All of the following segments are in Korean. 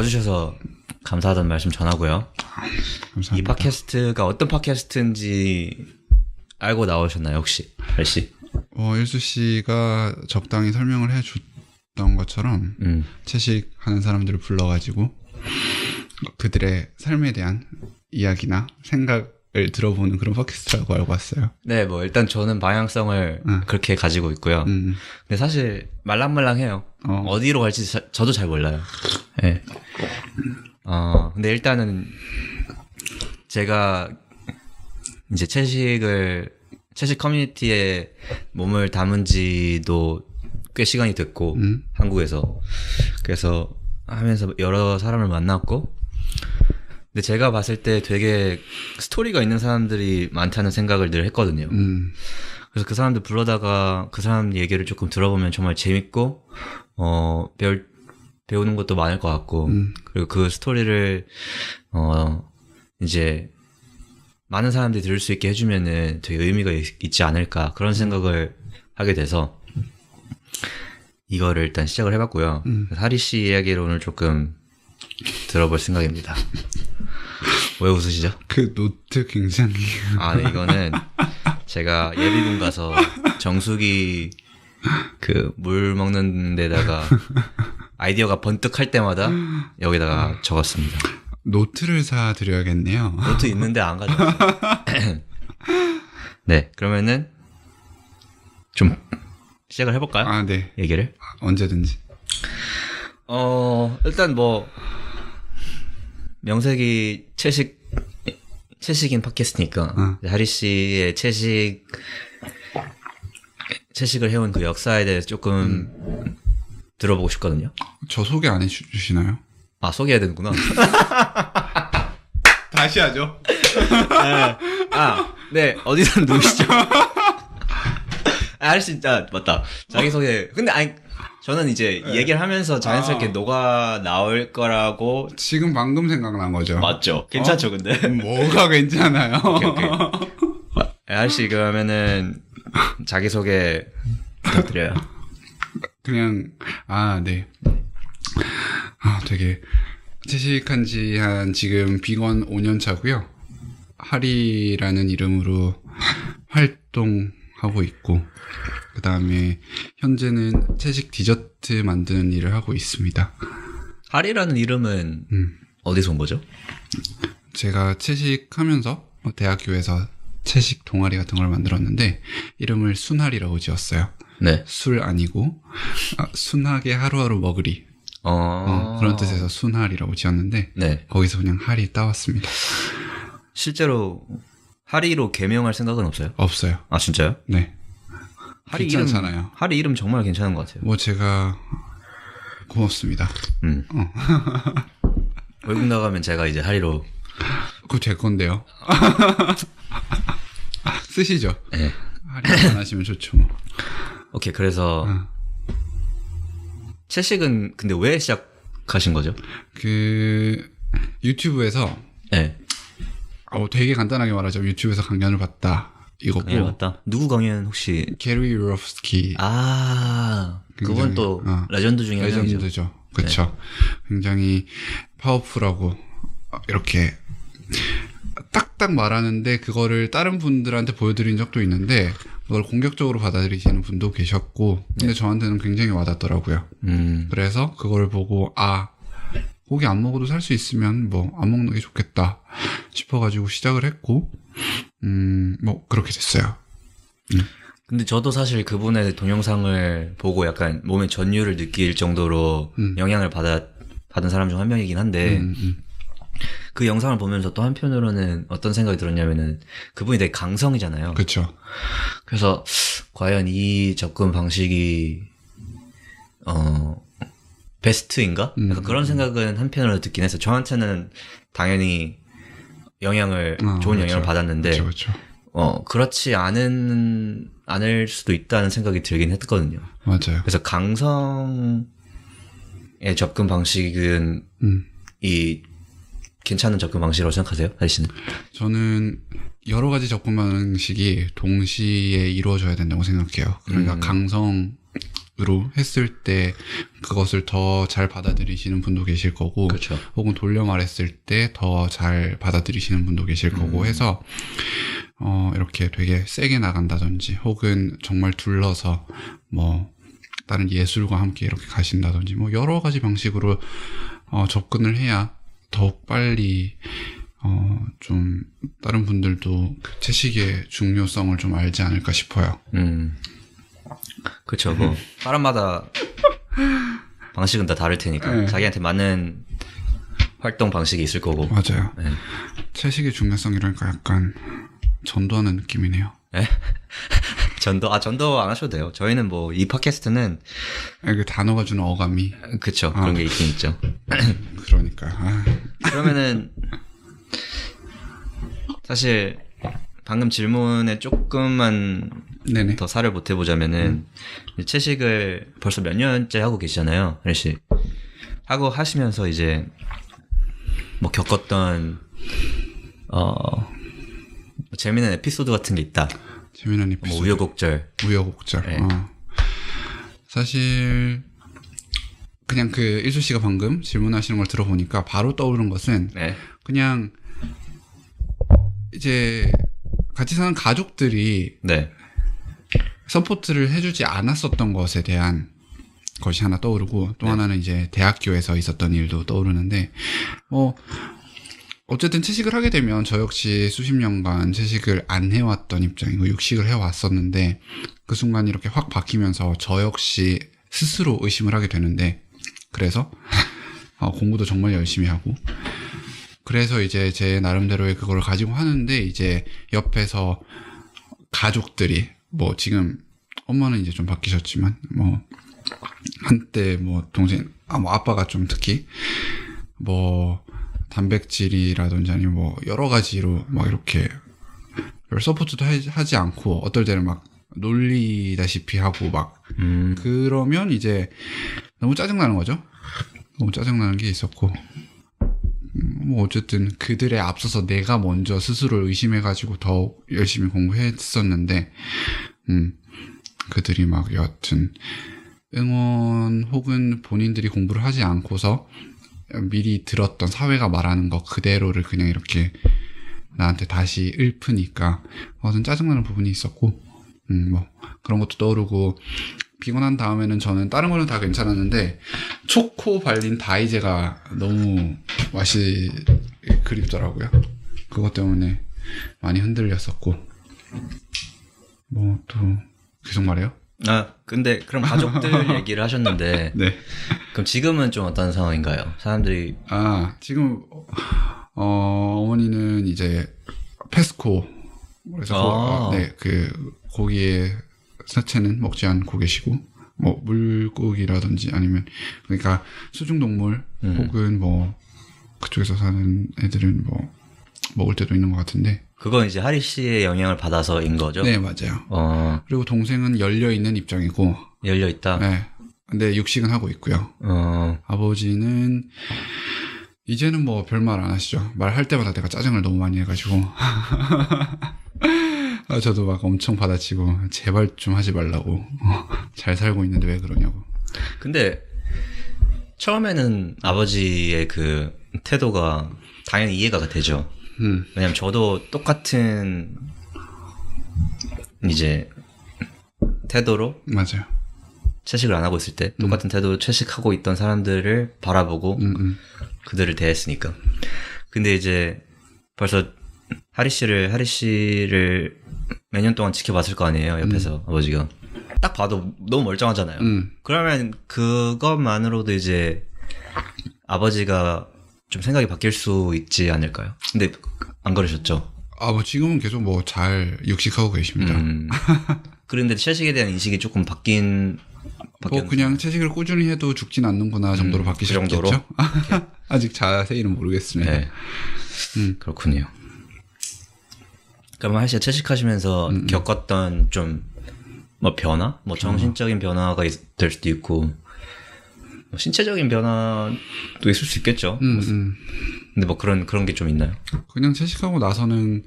와주셔서 감사하다는 말씀 전하고요. 감사합니다. 이 팟캐스트가 어떤 팟캐스트인지 알고 나오셨나요, 혹시? 알씨? 일수 씨가 적당히 설명을 해줬던 것처럼 채식하는 사람들을 불러가지고 그들의 삶에 대한 이야기나 생각을 들어보는 그런 팟캐스트라고 알고 왔어요. 네, 뭐 일단 저는 방향성을 그렇게 가지고 있고요. 근데 사실 말랑말랑해요. 어디로 갈지 저도 잘 몰라요. 네. 근데 일단은 제가 이제 채식 커뮤니티에 몸을 담은 지도 꽤 시간이 됐고, 한국에서. 그래서 하면서 여러 사람을 만났고, 근데 제가 봤을 때 되게 스토리가 있는 사람들이 많다는 생각을 늘 했거든요. 그래서 그 사람들 불러다가 그 사람 얘기를 조금 들어보면 정말 재밌고, 배우는 것도 많을 것 같고, 그리고 그 스토리를, 이제, 많은 사람들이 들을 수 있게 해주면은 되게 의미가 있지 않을까, 그런 생각을 하게 돼서, 이거를 일단 시작을 해봤고요. 하리 씨 이야기를 오늘 조금 들어볼 생각입니다. 왜 웃으시죠? 그 노트 굉장히. 네, 이거는 제가 예비군 가서 정수기 그 물 먹는 데다가 아이디어가 번뜩 할 때마다 여기다가 적었습니다. 노트를 사드려야겠네요. 노트 있는데 안 가져왔어요. 네, 그러면은 좀 시작을 해볼까요? 네. 얘기를? 언제든지. 일단 뭐 명색이 채식인 팟캐스트니까 하리 씨의 채식을 해온 그 역사에 대해서 조금 들어보고 싶거든요. 저 소개 안 해주시나요? 소개해야 되는구나. 다시 하죠. 네, 어디서 누구시죠? 하리 씨, 맞다. 자기소개. 근데 저는 이제 얘기를 하면서 자연스럽게 녹아 나올 거라고. 지금 방금 생각난 거죠. 맞죠? 괜찮죠, 근데? 뭐가 괜찮아요? 오케이. 하리 씨, 그러면은 자기소개 부탁드려요. 그냥, 네. 되게, 채식한 지 지금 비건 5년 차고요. 하리라는 이름으로 활동하고 있고, 그 다음에, 현재는 채식 디저트 만드는 일을 하고 있습니다. 하리라는 이름은 어디서 온 거죠? 제가 채식하면서 대학교에서 채식 동아리 같은 걸 만들었는데, 이름을 순하리라고 지었어요. 네. 술 아니고, 순하게 하루하루 먹으리. 그런 뜻에서 순하리라고 지었는데, 네. 거기서 그냥 하리 따왔습니다. 실제로 하리로 개명할 생각은 없어요? 없어요. 진짜요? 네. 하리 괜찮잖아요. 하리 이름 정말 괜찮은 것 같아요. 제가 고맙습니다. 외국 나가면 제가 이제 하리로. 그거 제 건데요. 쓰시죠. 네. 하리 안 하시면 좋죠. 뭐. 오케이, 그래서 채식은 근데 왜 시작하신 거죠? 유튜브에서 네. 되게 간단하게 말하자면 유튜브에서 강연을 봤다. 이거고. 강연을 봤다? 누구 강연 혹시? 게리 유로프스키. 그건 또 레전드 중에 하나죠. 레전드죠. 그렇죠. 네. 굉장히 파워풀하고 이렇게 딱딱 말하는데 그거를 다른 분들한테 보여드린 적도 있는데 그걸 공격적으로 받아들이시는 분도 계셨고 근데 저한테는 굉장히 와닿더라고요. 그래서 그걸 보고 고기 안 먹어도 살 수 있으면 안 먹는 게 좋겠다 싶어가지고 시작을 했고 그렇게 됐어요. 근데 저도 사실 그분의 동영상을 보고 약간 몸에 전율을 느낄 정도로 영향을 받은 사람 중 한 명이긴 한데 그 영상을 보면서 또 한편으로는 어떤 생각이 들었냐면은 그분이 되게 강성이잖아요. 그렇죠. 그래서 과연 이 접근 방식이 베스트인가? 약간 그런 생각은 한편으로 듣긴 했어요. 저한테는 당연히 좋은 영향을 받았는데 그렇죠. 그렇지 않을 수도 있다는 생각이 들긴 했거든요. 맞아요. 그래서 강성의 접근 방식은 괜찮은 접근 방식이라고 생각하세요? 하리 씨는? 저는 여러 가지 접근 방식이 동시에 이루어져야 된다고 생각해요. 그러니까 강성이 으로 했을 때 그것을 더 잘 받아들이시는 분도 계실 거고, 그렇죠. 혹은 돌려 말했을 때 더 잘 받아들이시는 분도 계실 거고 해서 이렇게 되게 세게 나간다든지, 혹은 정말 둘러서 뭐 다른 예술과 함께 이렇게 가신다든지, 뭐 여러 가지 방식으로 접근을 해야 더욱 빨리 좀 다른 분들도 그 채식의 중요성을 좀 알지 않을까 싶어요. 그렇죠. 뭐 사람마다 방식은 다 다를 테니까 네. 자기한테 맞는 활동 방식이 있을 거고. 맞아요. 네. 채식의 중요성 이러니까 약간 전도하는 느낌이네요. 네? 전도 안 하셔도 돼요. 저희는 뭐 이 팟캐스트는 그 단어가 주는 어감이 그렇죠. 그런 게 있긴 있죠. 그러니까 그러면은 사실 방금 질문에 조금만 네네. 더 살을 보태보자면은 채식을 벌써 몇 년째 하고 계시잖아요, 하리 씨. 하고 하시면서 이제 뭐 겪었던 재미있는 에피소드 같은 게 있다. 재미있는 에피소드. 뭐 우여곡절. 네. 사실 그냥 그 일수 씨가 방금 질문하시는 걸 들어보니까 바로 떠오르는 것은 네. 그냥 이제 같이 사는 가족들이 네. 서포트를 해주지 않았었던 것에 대한 것이 하나 떠오르고, 또 하나는 이제 대학교에서 있었던 일도 떠오르는데, 어쨌든 채식을 하게 되면 저 역시 수십 년간 채식을 안 해왔던 입장이고 육식을 해왔었는데, 그 순간 이렇게 확 바뀌면서 저 역시 스스로 의심을 하게 되는데, 그래서 공부도 정말 열심히 하고, 그래서 이제 제 나름대로의 그걸 가지고 하는데, 이제 옆에서 가족들이 뭐 지금 엄마는 이제 좀 바뀌셨지만 뭐 한때 뭐 동생 뭐 아빠가 좀 특히 뭐 단백질이라든지 아니면 뭐 여러 가지로 막 이렇게 별 서포트도 하지 않고 어떨 때는 막 놀리다시피 하고 막 그러면 이제 너무 짜증나는 거죠. 너무 짜증나는 게 있었고, 뭐 어쨌든 그들에 앞서서 내가 먼저 스스로를 의심해가지고 더욱 열심히 공부했었는데, 그들이 막 여하튼 응원 혹은 본인들이 공부를 하지 않고서 미리 들었던 사회가 말하는 거 그대로를 그냥 이렇게 나한테 다시 읊으니까 좀 짜증나는 부분이 있었고, 뭐 그런 것도 떠오르고, 비건한 다음에는 저는 다른 거는 다 괜찮았는데 초코 발린 다이제가 너무 맛이 그립더라고요. 그것 때문에 많이 흔들렸었고. 뭐 또 계속 말해요? 근데 그럼 가족들 얘기를 하셨는데 네. 그럼 지금은 좀 어떤 상황인가요? 사람들이 지금 어머니는 이제 페스코, 그래서 네, 그 고기의 사체는 먹지 않고 계시고, 뭐 물고기라든지 아니면 그러니까 수중동물 혹은 뭐 그쪽에서 사는 애들은 뭐 먹을 때도 있는 것 같은데, 그건 이제 하리 씨의 영향을 받아서인 거죠? 네, 맞아요. 그리고 동생은 열려 있는 입장이고. 열려 있다. 네. 근데 육식은 하고 있고요. 아버지는 이제는 뭐 별말 안 하시죠. 말할 때마다 내가 짜증을 너무 많이 해가지고. 저도 막 엄청 받아치고 제발 좀 하지 말라고. 잘 살고 있는데 왜 그러냐고. 근데 처음에는 아버지의 그 태도가 당연히 이해가 되죠. 왜냐면 저도 똑같은 이제 태도로 맞아요. 채식을 안 하고 있을 때 똑같은 태도로 채식하고 있던 사람들을 바라보고 그들을 대했으니까. 근데 이제 벌써 하리 씨를 몇 년 동안 지켜봤을 거 아니에요, 옆에서 아버지가. 딱 봐도 너무 멀쩡하잖아요. 그러면 그것만으로도 이제 아버지가 좀 생각이 바뀔 수 있지 않을까요? 근데 안 그러셨죠? 뭐 지금은 계속 뭐 잘 육식하고 계십니다. 그런데 채식에 대한 인식이 조금 뭐 그냥 채식을 꾸준히 해도 죽진 않는구나 정도로 바뀌셨겠죠? 그 정도로? 아직 자세히는 모르겠습니다. 네. 그렇군요. 그러면 하시가 채식하시면서 겪었던 좀 뭐 변화? 뭐 정신적인 변화가 될 수도 있고 뭐 신체적인 변화도 있을 수 있겠죠. 근데 뭐 그런 게 좀 있나요? 그냥 채식하고 나서는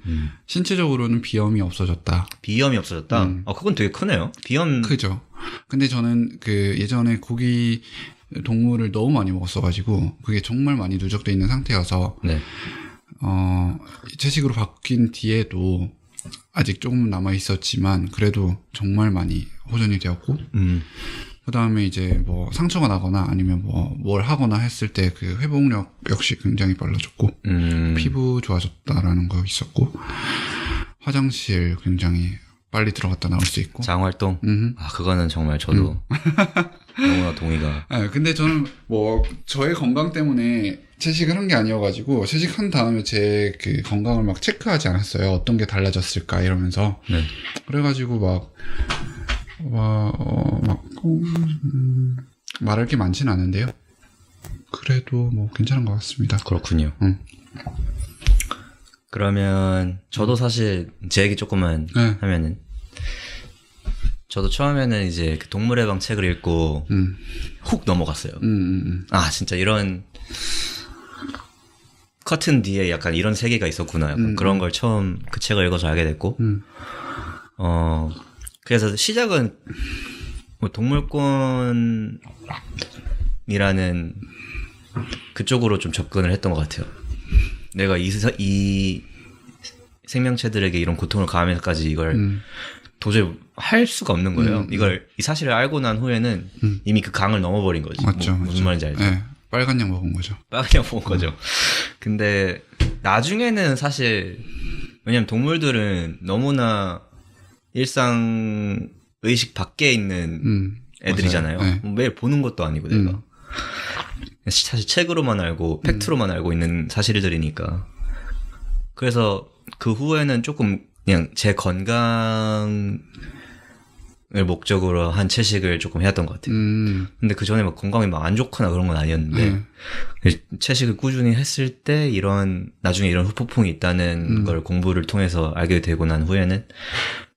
신체적으로는 비염이 없어졌다. 비염이 없어졌다? 그건 되게 크네요. 비염. 크죠. 근데 저는 그 예전에 고기 동물을 너무 많이 먹었어가지고 그게 정말 많이 누적돼 있는 상태여서 네. 채식으로 바뀐 뒤에도 아직 조금 남아 있었지만 그래도 정말 많이 호전이 되었고 그 다음에 이제 뭐 상처가 나거나 아니면 뭐 뭘 하거나 했을 때 그 회복력 역시 굉장히 빨라졌고 피부 좋아졌다라는 거 있었고 화장실 굉장히 빨리 들어갔다 나올 수 있고 장활동? 아 그거는 정말 저도 너무나 동의가. 근데 저는 뭐 저의 건강 때문에 채식을 한 게 아니어가지고 채식한 다음에 제 그 건강을 막 체크하지 않았어요. 어떤 게 달라졌을까 이러면서. 네. 그래가지고 말할 게 많지는 않은데요. 그래도 뭐 괜찮은 것 같습니다. 그렇군요. 그러면 저도 사실 제 얘기 조금만 하면은 저도 처음에는 이제 그 동물의 방 책을 읽고 훅 넘어갔어요. 아 진짜 이런 커튼 뒤에 약간 이런 세계가 있었구나. 약간 그런 걸 처음 그 책을 읽어서 알게 됐고 그래서 시작은 뭐 동물권이라는 그쪽으로 좀 접근을 했던 것 같아요. 내가 이 생명체들에게 이런 고통을 가하면서까지 이걸 도저히 할 수가 없는 거예요. 이 사실을 알고 난 후에는 이미 그 강을 넘어버린 거지. 맞죠, 무슨 말인지 알죠? 네, 빨간 약 먹은 거죠. 빨간 약 먹은 거죠. 근데 나중에는 사실 왜냐면 동물들은 너무나 일상 의식 밖에 있는 애들이잖아요. 네. 매일 보는 것도 아니고 내가 사실 책으로만 알고 팩트로만 알고 있는 사실들이니까. 그래서 그 후에는 조금 그냥 제 건강을 목적으로 한 채식을 조금 해왔던 것 같아요. 근데 그 전에 막 건강이 막 안 좋거나 그런 건 아니었는데 채식을 꾸준히 했을 때 나중에 이런 후폭풍이 있다는 걸 공부를 통해서 알게 되고 난 후에는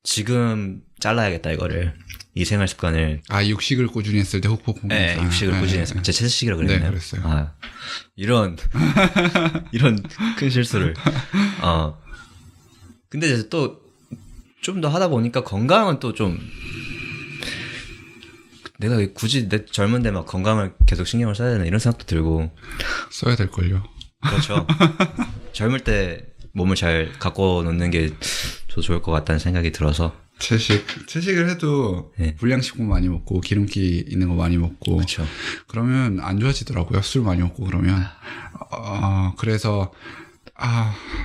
지금 잘라야겠다 이거를. 이 생활 습관을. 아, 육식을 꾸준히 했을 때 후폭풍. 네, 육식을 꾸준히 했어요. 제 채식이라고 그랬나요? 네, 그랬어요. 아, 이런 큰 실수를. 근데 이제 또 좀 더 하다 보니까 건강은 또 좀 내가 굳이 내 젊은데 막 건강을 계속 신경을 써야 되나 이런 생각도 들고. 써야 될걸요. 그렇죠. 젊을 때 몸을 잘 갖고 놓는 게 더 좋을 것 같다는 생각이 들어서. 채식을 해도 네. 불량식품 많이 먹고 기름기 있는 거 많이 먹고 그렇죠. 그러면 안 좋아지더라고요. 술 많이 먹고 그러면. 그래서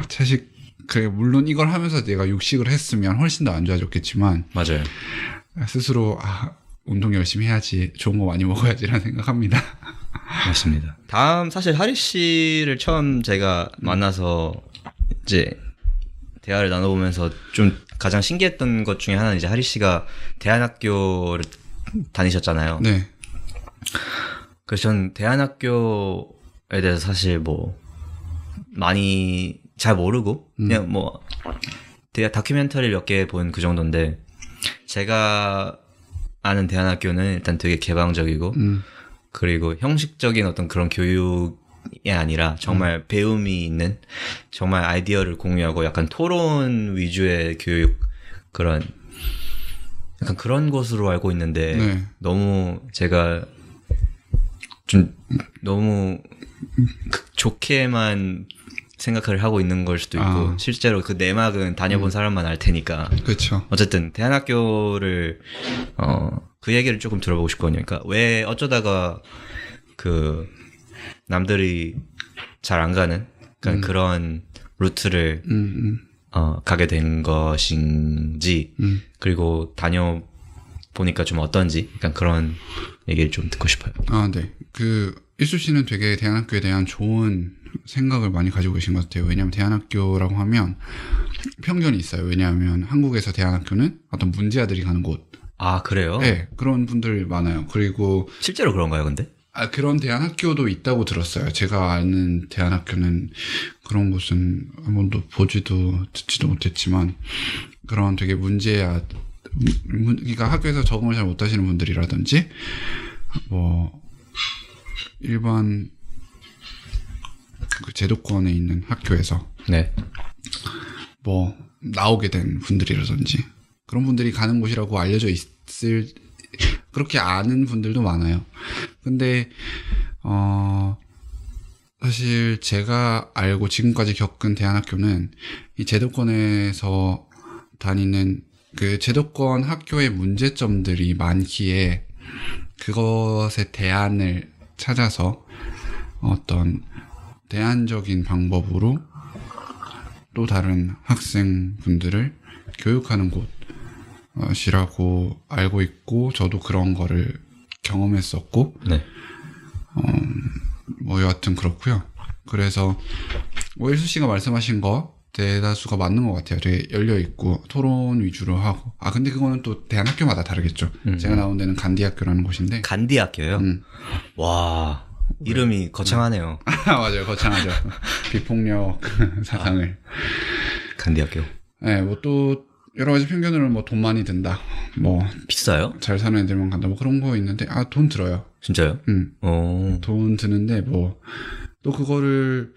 채식 그래 물론 이걸 하면서 내가 육식을 했으면 훨씬 더 안 좋아졌겠지만 맞아요. 스스로 운동 열심히 해야지 좋은 거 많이 먹어야지라는 생각합니다. 맞습니다. 다음 사실 하리 씨를 처음 제가 만나서 이제 대화를 나눠보면서 좀 가장 신기했던 것 중에 하나는 이제 하리 씨가 대안학교를 다니셨잖아요. 네. 그래서 전 대안학교에 대해서 사실 뭐 많이 잘 모르고 그냥 뭐 다큐멘터리 몇 개 본 그 정도인데 제가 아는 대안학교는 일단 되게 개방적이고 그리고 형식적인 어떤 그런 교육이 아니라 정말 배움이 있는 정말 아이디어를 공유하고 약간 토론 위주의 교육 그런 약간 그런 곳으로 알고 있는데 네. 너무 제가 좀 너무 좋게만 생각을 하고 있는 걸 수도 있고 실제로 그 내막은 다녀본 사람만 알 테니까. 그렇죠. 어쨌든 대안학교를 그 얘기를 조금 들어보고 싶거든요. 그러니까 왜 어쩌다가 그 남들이 잘 안 가는 그러니까 그런 루트를 가게 된 것인지 그리고 다녀보니까 좀 어떤지 약간 그런 얘기를 좀 듣고 싶어요. 네. 그 일수 씨는 되게 대안학교에 대한 좋은 생각을 많이 가지고 계신 것 같아요. 왜냐하면 대안학교라고 하면 편견이 있어요. 왜냐하면 한국에서 대안학교는 어떤 문제아들이 가는 곳. 아, 그래요? 네, 그런 분들 많아요. 그리고 실제로 그런가요, 근데? 그런 대안학교도 있다고 들었어요. 제가 아는 대안학교는 그런 곳은 한 번도 보지도 듣지도 못했지만 그런 되게 그러니까 학교에서 적응을 잘 못하시는 분들이라든지 뭐 일반 그 제도권에 있는 학교에서 네. 뭐 나오게 된 분들이라든지 그런 분들이 가는 곳이라고 알려져 있을 그렇게 아는 분들도 많아요. 근데 사실 제가 알고 지금까지 겪은 대안학교는 이 제도권에서 다니는 그 제도권 학교의 문제점들이 많기에 그것에 대안을 찾아서 어떤 대안적인 방법으로 또 다른 학생분들을 교육하는 곳이라고 알고 있고, 저도 그런 거를 경험했었고, 네. 뭐 여하튼 그렇고요. 그래서 뭐 일수 씨가 말씀하신 거 대다수가 맞는 것 같아요. 되게 열려 있고 토론 위주로 하고. 근데 그거는 또 대안학교마다 다르겠죠. 제가 나온 데는 간디학교라는 곳인데. 간디학교요? 와, 이름이 거창하네요. 맞아요, 거창하죠. 비폭력 사상을. 간디학교. 네, 뭐 또 여러 가지 편견으로는 뭐 돈 많이 든다, 뭐 비싸요? 잘 사는 애들만 간다, 뭐 그런 거 있는데 돈 들어요. 진짜요? 돈 드는데 뭐 또 그거를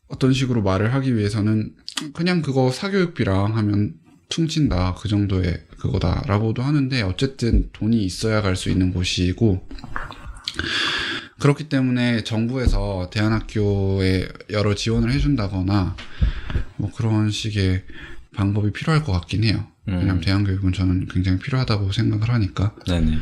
어떤 식으로 말을 하기 위해서는 그냥 그거 사교육비랑 하면 퉁친다, 그 정도의 그거다라고도 하는데, 어쨌든 돈이 있어야 갈 수 있는 곳이고, 그렇기 때문에 정부에서 대안학교에 여러 지원을 해준다거나 뭐 그런 식의 방법이 필요할 것 같긴 해요. 왜냐하면 대안교육은 저는 굉장히 필요하다고 생각을 하니까. 네네.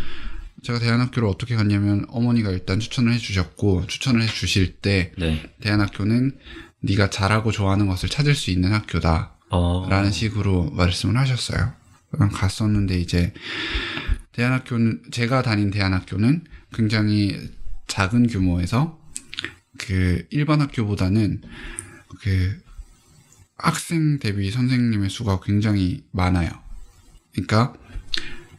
제가 대안학교를 어떻게 갔냐면, 어머니가 일단 추천을 해주셨고, 추천을 해주실 때 네. 대안학교는 네가 잘하고 좋아하는 것을 찾을 수 있는 학교다 라는 식으로 말씀을 하셨어요. 갔었는데, 이제 대안학교는, 제가 다닌 대안학교는 굉장히 작은 규모에서 그 일반 학교보다는 그 학생 대비 선생님의 수가 굉장히 많아요. 그러니까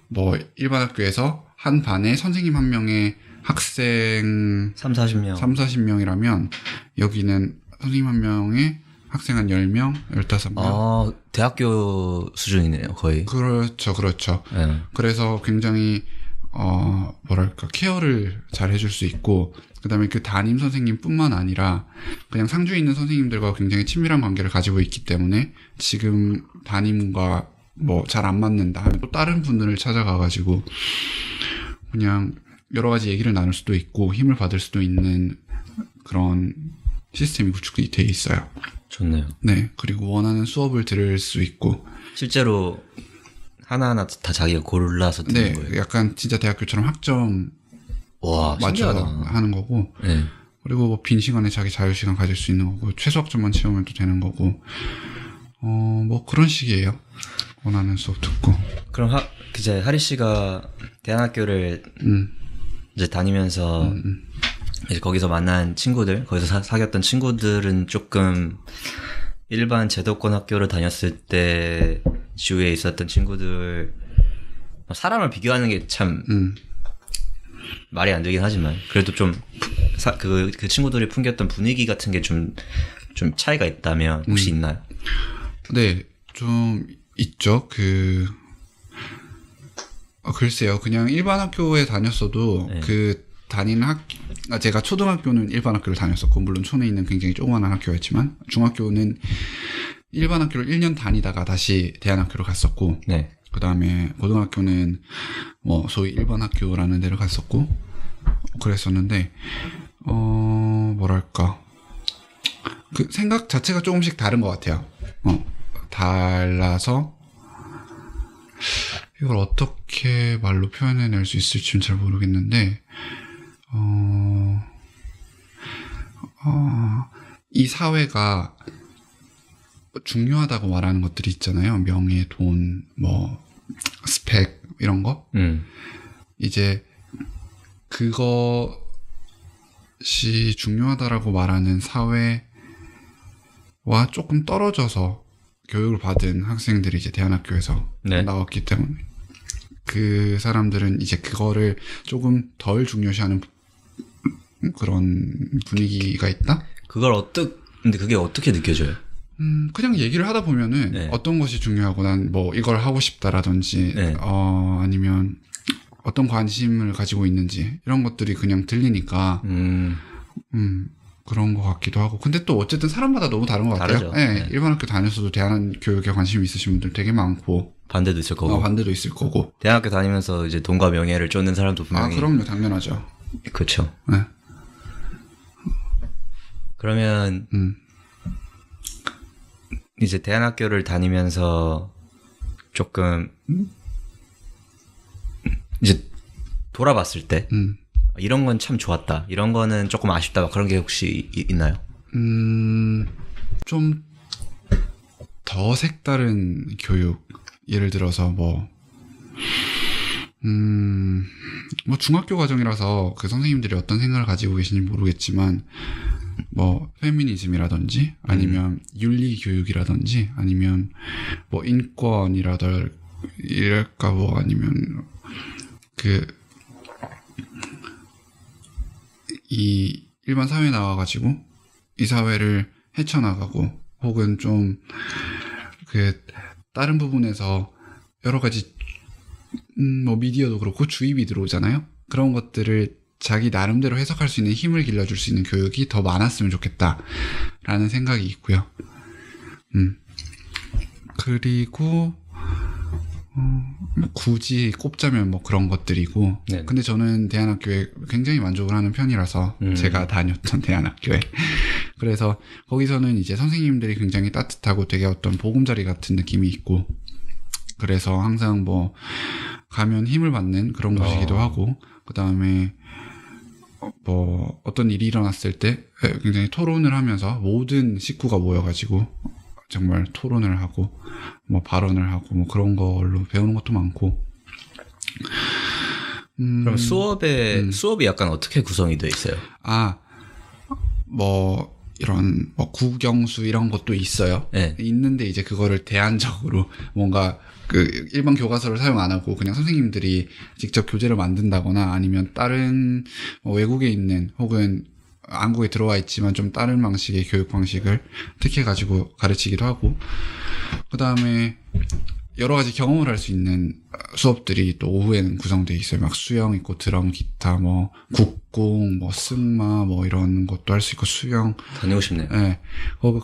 뭐 일반 학교에서 한 반에 선생님 한 명에 학생 30-40명 30-40명이라면 여기는 선생님 한 명에 학생 한 10명, 15명. 대학교 수준이네요, 거의. 그렇죠. 네. 그래서 굉장히 뭐랄까, 케어를 잘 해줄 수 있고, 그 다음에 그 담임 선생님뿐만 아니라 그냥 상주에 있는 선생님들과 굉장히 친밀한 관계를 가지고 있기 때문에, 지금 담임과 뭐 잘 안 맞는다 하면 또 다른 분들을 찾아가가지고 그냥 여러 가지 얘기를 나눌 수도 있고 힘을 받을 수도 있는 그런 시스템이 구축이 돼 있어요. 좋네요. 네, 그리고 원하는 수업을 들을 수 있고. 실제로 하나하나 다 자기가 골라서 듣는 거예요? 네, 약간 진짜 대학교처럼 학점 와, 맞춰서 신기하다. 하는 거고. 네. 그리고 뭐 빈 시간에 자기 자유시간 가질 수 있는 거고, 최소 학점만 채우면 또 되는 거고. 뭐 그런 식이에요. 원하는 수업 듣고. 그럼 이제 하리 씨가 대안학교를 이제 다니면서 이제 거기서 만난 친구들, 거기서 사귀었던 친구들은 조금 일반 제도권 학교를 다녔을 때 주위에 있었던 친구들, 사람을 비교하는 게 참 말이 안 되긴 하지만 그래도 좀 그 친구들이 풍겼던 분위기 같은 게 좀 차이가 있다면 혹시 있나요? 네, 좀 있죠. 글쎄요. 그냥 일반 학교에 다녔어도 네. 그 다니는 제가 초등학교는 일반 학교를 다녔었고, 물론 촌에 있는 굉장히 조그마한 학교였지만, 중학교는 일반 학교를 1년 다니다가 다시 대안학교로 갔었고, 네. 그 다음에 고등학교는 뭐 소위 일반 학교라는 데를 갔었고 그랬었는데, 뭐랄까, 그 생각 자체가 조금씩 다른 것 같아요. 달라서 이걸 어떻게 말로 표현해낼 수 있을지는 잘 모르겠는데, 이 사회가 중요하다고 말하는 것들이 있잖아요. 명예, 돈, 뭐 스펙 이런 거. 이제 그것이 중요하다라고 말하는 사회와 조금 떨어져서 교육을 받은 학생들이 이제 대안학교에서 나왔기 때문에, 그 사람들은 이제 그거를 조금 덜 중요시하는 그런 분위기가 있다? 근데 그게 어떻게 느껴져요? 그냥 얘기를 하다 보면은 어떤 것이 중요하고 난 뭐 이걸 하고 싶다라든지 아니면 어떤 관심을 가지고 있는지 이런 것들이 그냥 들리니까 그런 것 같기도 하고. 근데 또 어쨌든 사람마다 너무 다른 것 같아요. 다르죠. 네, 일반 학교 다녔어도 대한 교육에 관심이 있으신 분들 되게 많고. 반대도 있을 거고. 반대도 있을 거고. 대학교 다니면서 이제 돈과 명예를 쫓는 사람도 분명히. 그럼요. 당연하죠. 그렇죠. 네. 그러면 이제 대안학교를 다니면서 조금 이제 돌아봤을 때 이런 건 참 좋았다. 이런 거는 조금 아쉽다. 그런 게 혹시 있나요? 좀 더 색다른 교육. 예를 들어서 뭐 중학교 과정이라서 그 선생님들이 어떤 생각을 가지고 계신지 모르겠지만 뭐 페미니즘이라든지 아니면 윤리 교육이라든지 아니면 뭐 인권이랄까 뭐 아니면 이 일반 사회에 나와가지고 이 사회를 헤쳐나가고 혹은 좀 다른 부분에서 여러 가지 뭐 미디어도 그렇고 주입이 들어오잖아요. 그런 것들을 자기 나름대로 해석할 수 있는 힘을 길러줄 수 있는 교육이 더 많았으면 좋겠다라는 생각이 있고요. 그리고 뭐 굳이 꼽자면 뭐 그런 것들이고. 네네. 근데 저는 대안학교에 굉장히 만족을 하는 편이라서 제가 다녔던 대안학교에 그래서 거기서는 이제 선생님들이 굉장히 따뜻하고 되게 어떤 보금자리 같은 느낌이 있고 그래서 항상 뭐 가면 힘을 받는 그런 곳이기도 하고 그 다음에 뭐 어떤 일이 일어났을 때 굉장히 토론을 하면서 모든 식구가 모여가지고 정말 토론을 하고 뭐 발언을 하고 뭐 그런 걸로 배우는 것도 많고. 그럼 수업이 약간 어떻게 구성이 돼 있어요? 뭐 이런 뭐 국영수 이런 것도 있어요. 네. 있는데 이제 그거를 대안적으로 뭔가 그 일반 교과서를 사용 안 하고 그냥 선생님들이 직접 교재를 만든다거나 아니면 다른 뭐 외국에 있는 혹은 한국에 들어와 있지만 좀 다른 방식의 교육 방식을 택해가지고 가르치기도 하고 그 다음에 여러 가지 경험을 할 수 있는 수업들이 또 오후에는 구성되어 있어요. 막 수영 있고 드럼, 기타, 뭐 국궁, 뭐 승마, 뭐 이런 것도 할 수 있고 수영. 다니고 싶네요. 네.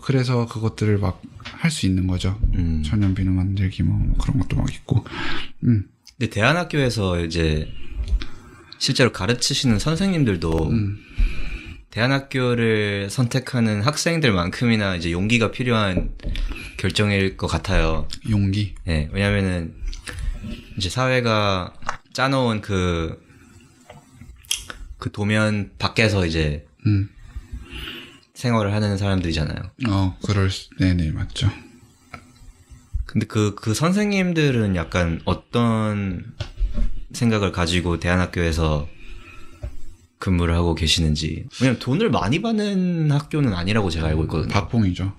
그래서 그것들을 막 할 수 있는 거죠. 천연비누 만들기 뭐 그런 것도 막 있고. 근데 대안학교에서 이제 실제로 가르치시는 선생님들도 대안학교를 선택하는 학생들만큼이나 이제 용기가 필요한 결정일 것 같아요. 용기? 네, 왜냐면은 이제 사회가 짜놓은 그 도면 밖에서 이제 생활을 하는 사람들이잖아요. 네네, 맞죠. 근데 그 선생님들은 약간 어떤 생각을 가지고 대안학교에서 근무를 하고 계시는지. 왜냐면 돈을 많이 받는 학교는 아니라고 제가 알고 있거든요. 박봉이죠.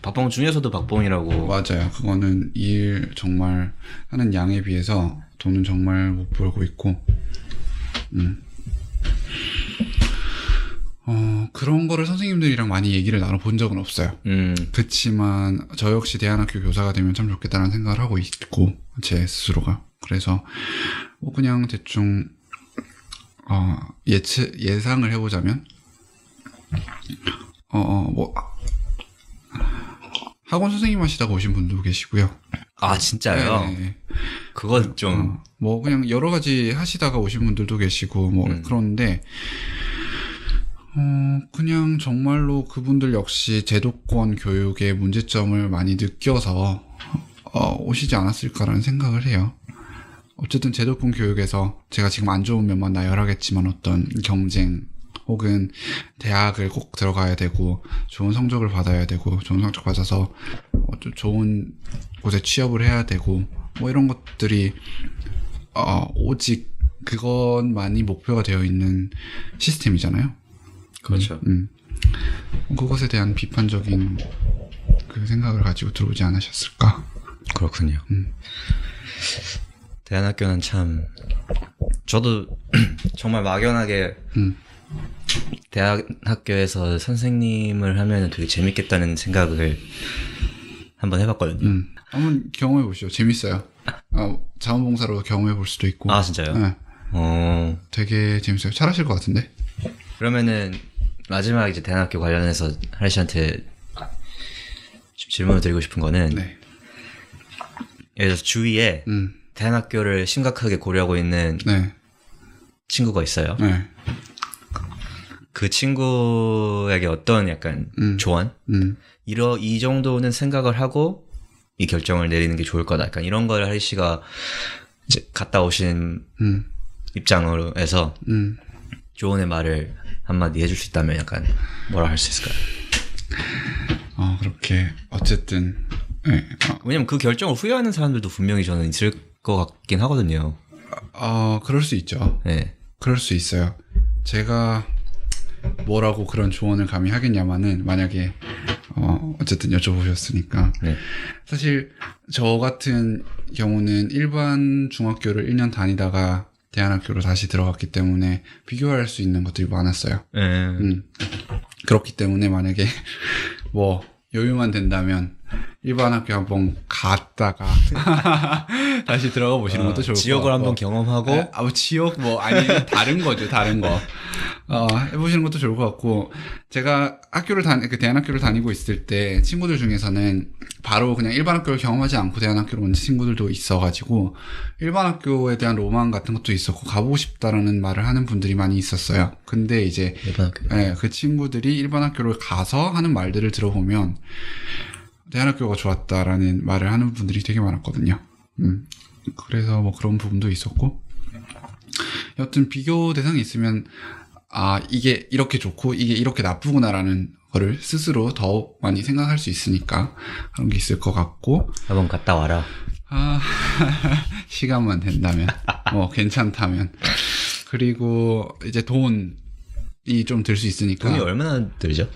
박봉 중에서도 박봉이라고. 맞아요. 그거는 일 정말 하는 양에 비해서 돈은 정말 못 벌고 있고. 그런 거를 선생님들이랑 많이 얘기를 나눠본 적은 없어요. 그치만 저 역시 대안학교 교사가 되면 참 좋겠다는 생각을 하고 있고, 제 스스로가. 그래서 뭐 그냥 대충 예상을 해보자면, 뭐, 학원 선생님 하시다가 오신 분도 계시고요. 아, 진짜요? 네. 그건 좀. 뭐, 그냥 여러 가지 하시다가 오신 분들도 계시고, 뭐, 그런데, 그냥 정말로 그분들 역시 제도권 교육의 문제점을 많이 느껴서, 오시지 않았을까라는 생각을 해요. 어쨌든 제도권 교육에서 제가 지금 안 좋은 면만 나열하겠지만 어떤 경쟁 혹은 대학을 꼭 들어가야 되고 좋은 성적을 받아야 되고 좋은 성적 받아서 좋은 곳에 취업을 해야 되고 뭐 이런 것들이 오직 그것만이 목표가 되어 있는 시스템이잖아요. 그렇죠. 그것에 대한 비판적인 그 생각을 가지고 들어오지 않으셨을까? 그렇군요. 대안학교는 참 저도 정말 막연하게 대학교에서 선생님을 하면 되게 재밌겠다는 생각을 한번 해봤거든요. 한번 경험해 보시죠. 재밌어요. 자원봉사로 경험해 볼 수도 있고. 아, 진짜요? 네. 되게 재밌어요. 잘하실 것 같은데. 그러면은 마지막 이제 대안학교 관련해서 하리 씨한테 질문을 드리고 싶은 거는 네. 예를 들어서 주위에 대안학교를 심각하게 고려하고 있는 네. 친구가 있어요. 네. 그 친구에게 어떤 약간 조언? 이 정도는 생각을 하고 이 결정을 내리는 게 좋을 거다. 약간 이런 걸 하리 씨가 이제 갔다 오신 입장으로 해서 조언의 말을 한마디 해줄 수 있다면 약간 뭐라 할 수 있을까요? 그렇게 어쨌든 네. 왜냐면 그 결정을 후회하는 사람들도 분명히 저는 있을 것 같긴 하거든요. 그럴 수 있죠. 네. 그럴 수 있어요. 제가 뭐라고 그런 조언을 감히 하겠냐마는 만약에 어쨌든 여쭤보셨으니까 네. 사실 저 같은 경우는 일반 중학교를 1년 다니다가 대안학교로 다시 들어갔기 때문에 비교할 수 있는 것들이 많았어요. 그렇기 때문에 만약에 뭐 여유만 된다면 일반 학교 한번 갔다가 다시 들어가 보시는 것도 좋을 것 같고 지역을 한번 경험하고 뭐 지역 뭐 아니 다른 거죠. 다른 거 해보시는 것도 좋을 것 같고 제가 대안학교를 다니고 있을 때 친구들 중에서는 바로 그냥 일반 학교를 경험하지 않고 대안학교로 온 친구들도 있어가지고 일반 학교에 대한 로망 같은 것도 있었고 가보고 싶다라는 말을 하는 분들이 많이 있었어요. 근데 이제 그 친구들이 일반 학교를 가서 하는 말들을 들어보면 대안학교가 좋았다라는 말을 하는 분들이 되게 많았거든요. 그래서 뭐 그런 부분도 있었고 여튼 비교 대상이 있으면 이게 이렇게 좋고 이게 이렇게 나쁘구나라는 거를 스스로 더 많이 생각할 수 있으니까 그런 게 있을 것 같고 한번 갔다 와라. 시간만 된다면 뭐 괜찮다면 그리고 이제 돈이 좀 들 수 있으니까 돈이 얼마나 들죠?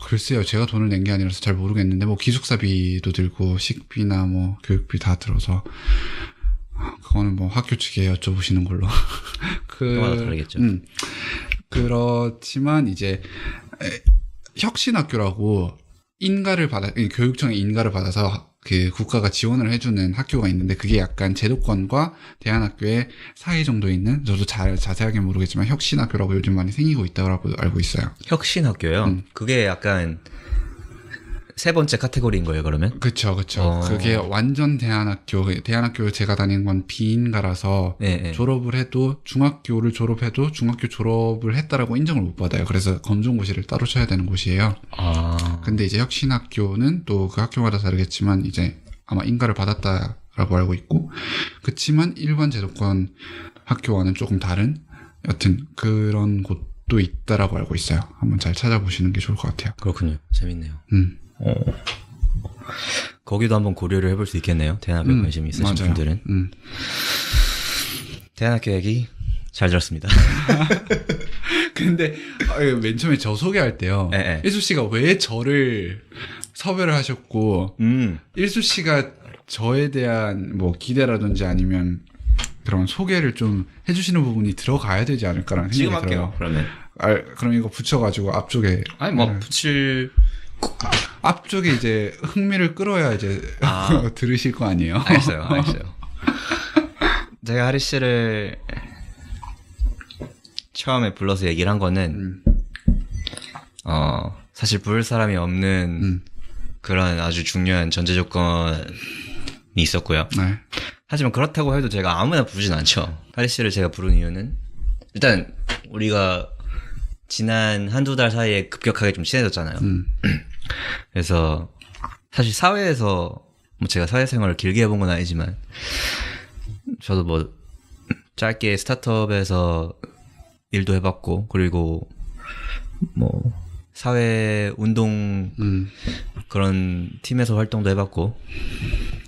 글쎄요. 제가 돈을 낸 게 아니라서 잘 모르겠는데 뭐 기숙사비도 들고 식비나 뭐 교육비 다 들어서 그거는 뭐 학교 측에 여쭤보시는 걸로. 그거마다 다르겠죠. 그렇지만 이제 혁신학교라고 교육청의 인가를 받아서 그 국가가 지원을 해주는 학교가 있는데 그게 약간 제도권과 대안학교의 사이 정도 있는 저도 자세하게 모르겠지만 혁신학교라고 요즘 많이 생기고 있다고 알고 있어요. 혁신학교요? 그게 약간 세 번째 카테고리인 거예요, 그러면? 그쵸. 그게 완전 대안학교 제가 다니는 건 비인가라서 네. 졸업을 해도 중학교를 졸업해도 중학교 졸업을 했다라고 인정을 못 받아요. 그래서 검정고시를 따로 쳐야 되는 곳이에요. 근데 이제 혁신학교는 또 그 학교마다 다르겠지만 이제 아마 인가를 받았다라고 알고 있고 그치만 일반 제도권 학교와는 조금 다른 여튼 그런 곳도 있다라고 알고 있어요. 한번 잘 찾아보시는 게 좋을 것 같아요. 그렇군요. 재밌네요. 거기도 한번 고려를 해볼 수 있겠네요. 대안학교 관심이 있으신 맞아요. 분들은. 대안학교 얘기 잘 들었습니다. 근데 맨 처음에 저 소개할 때요. 일수 씨가 왜 저를 섭외를 하셨고 일수 씨가 저에 대한 뭐 기대라든지 아니면 그런 소개를 좀 해주시는 부분이 들어가야 되지 않을까라는 생각이 들어요. 그러면. 그럼 이거 붙여가지고 앞쪽에 붙일 앞쪽에 이제 흥미를 끌어야 이제 들으실 거 아니에요? 알겠어요. 제가 하리 씨를 처음에 불러서 얘기를 한 거는 사실 부를 사람이 없는 그런 아주 중요한 전제 조건이 있었고요. 네. 하지만 그렇다고 해도 제가 아무나 부르진 않죠. 하리 씨를 제가 부른 이유는 일단 우리가 지난 한두 달 사이에 급격하게 좀 친해졌잖아요. 그래서 사실 사회에서 뭐 제가 사회생활을 길게 해본 건 아니지만 저도 뭐 짧게 스타트업에서 일도 해봤고 그리고 뭐 사회 운동 그런 팀에서 활동도 해봤고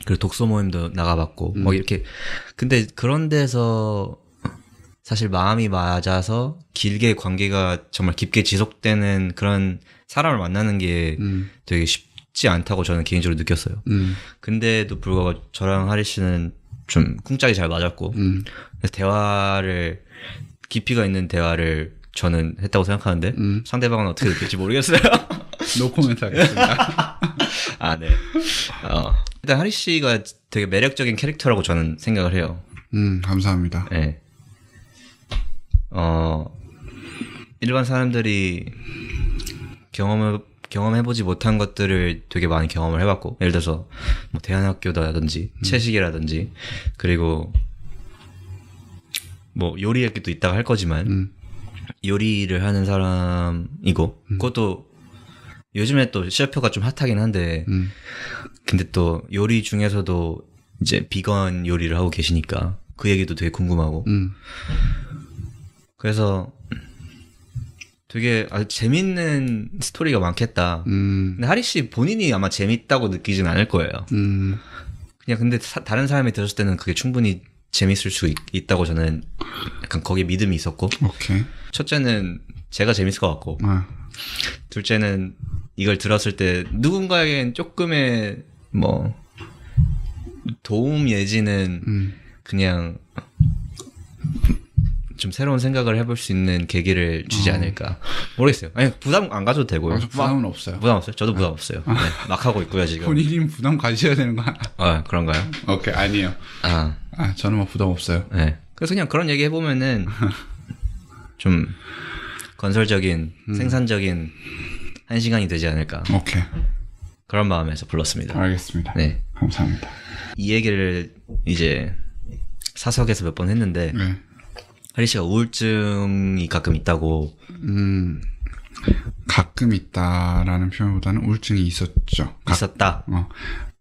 그리고 독서 모임도 나가봤고 뭐 이렇게 근데 그런 데서 사실 마음이 맞아서 길게 관계가 정말 깊게 지속되는 그런 사람을 만나는 게 되게 쉽지 않다고 저는 개인적으로 느꼈어요. 근데도 불구하고 저랑 하리 씨는 좀 쿵짝이 잘 맞았고 그래서 대화를 깊이가 있는 대화를 저는 했다고 생각하는데 상대방은 어떻게 느낄지 모르겠어요. 노코멘트 하겠습니다. 네. 일단 하리 씨가 되게 매력적인 캐릭터라고 저는 생각을 해요. 감사합니다. 네. 일반 사람들이 경험해보지 못한 것들을 되게 많이 경험을 해봤고, 예를 들어서 뭐 대안학교다든지 채식이라든지, 그리고 뭐 요리 얘기도 있다가 할 거지만 요리를 하는 사람이고, 그것도 요즘에 또 셰프가 좀 핫하긴 한데, 근데 또 요리 중에서도 이제 비건 요리를 하고 계시니까 그 얘기도 되게 궁금하고, 그래서 되게 아주 재밌는 스토리가 많겠다. 근데 하리 씨 본인이 아마 재밌다고 느끼진 않을 거예요. 그냥 근데 다른 사람이 들었을 때는 그게 충분히 재밌을 수 있다고 저는 약간 거기에 믿음이 있었고. 오케이. 첫째는 제가 재밌을 것 같고. 둘째는 이걸 들었을 때 누군가에겐 조금의 뭐 도움 내지는 그냥 좀 새로운 생각을 해볼 수 있는 계기를 주지 않을까. 모르겠어요. 아니, 부담 안 가져도 되고요. 부담은 없어요. 부담 없어요? 저도 부담 없어요. 네, 막 하고 있고요, 지금. 본인이 부담 가지셔야 되는 거 그런가요? 오케이, 아니에요. 저는 뭐 부담 없어요. 네. 그래서 그냥 그런 얘기 해보면은 좀 건설적인, 생산적인 한 시간이 되지 않을까. 오케이. 그런 마음에서 불렀습니다. 알겠습니다. 네. 감사합니다. 이 얘기를 이제 사석에서 몇 번 했는데, 네. 하리 씨가 우울증이 가끔 있다고. 가끔 있다라는 표현보다는 우울증이 있었죠. 있었다.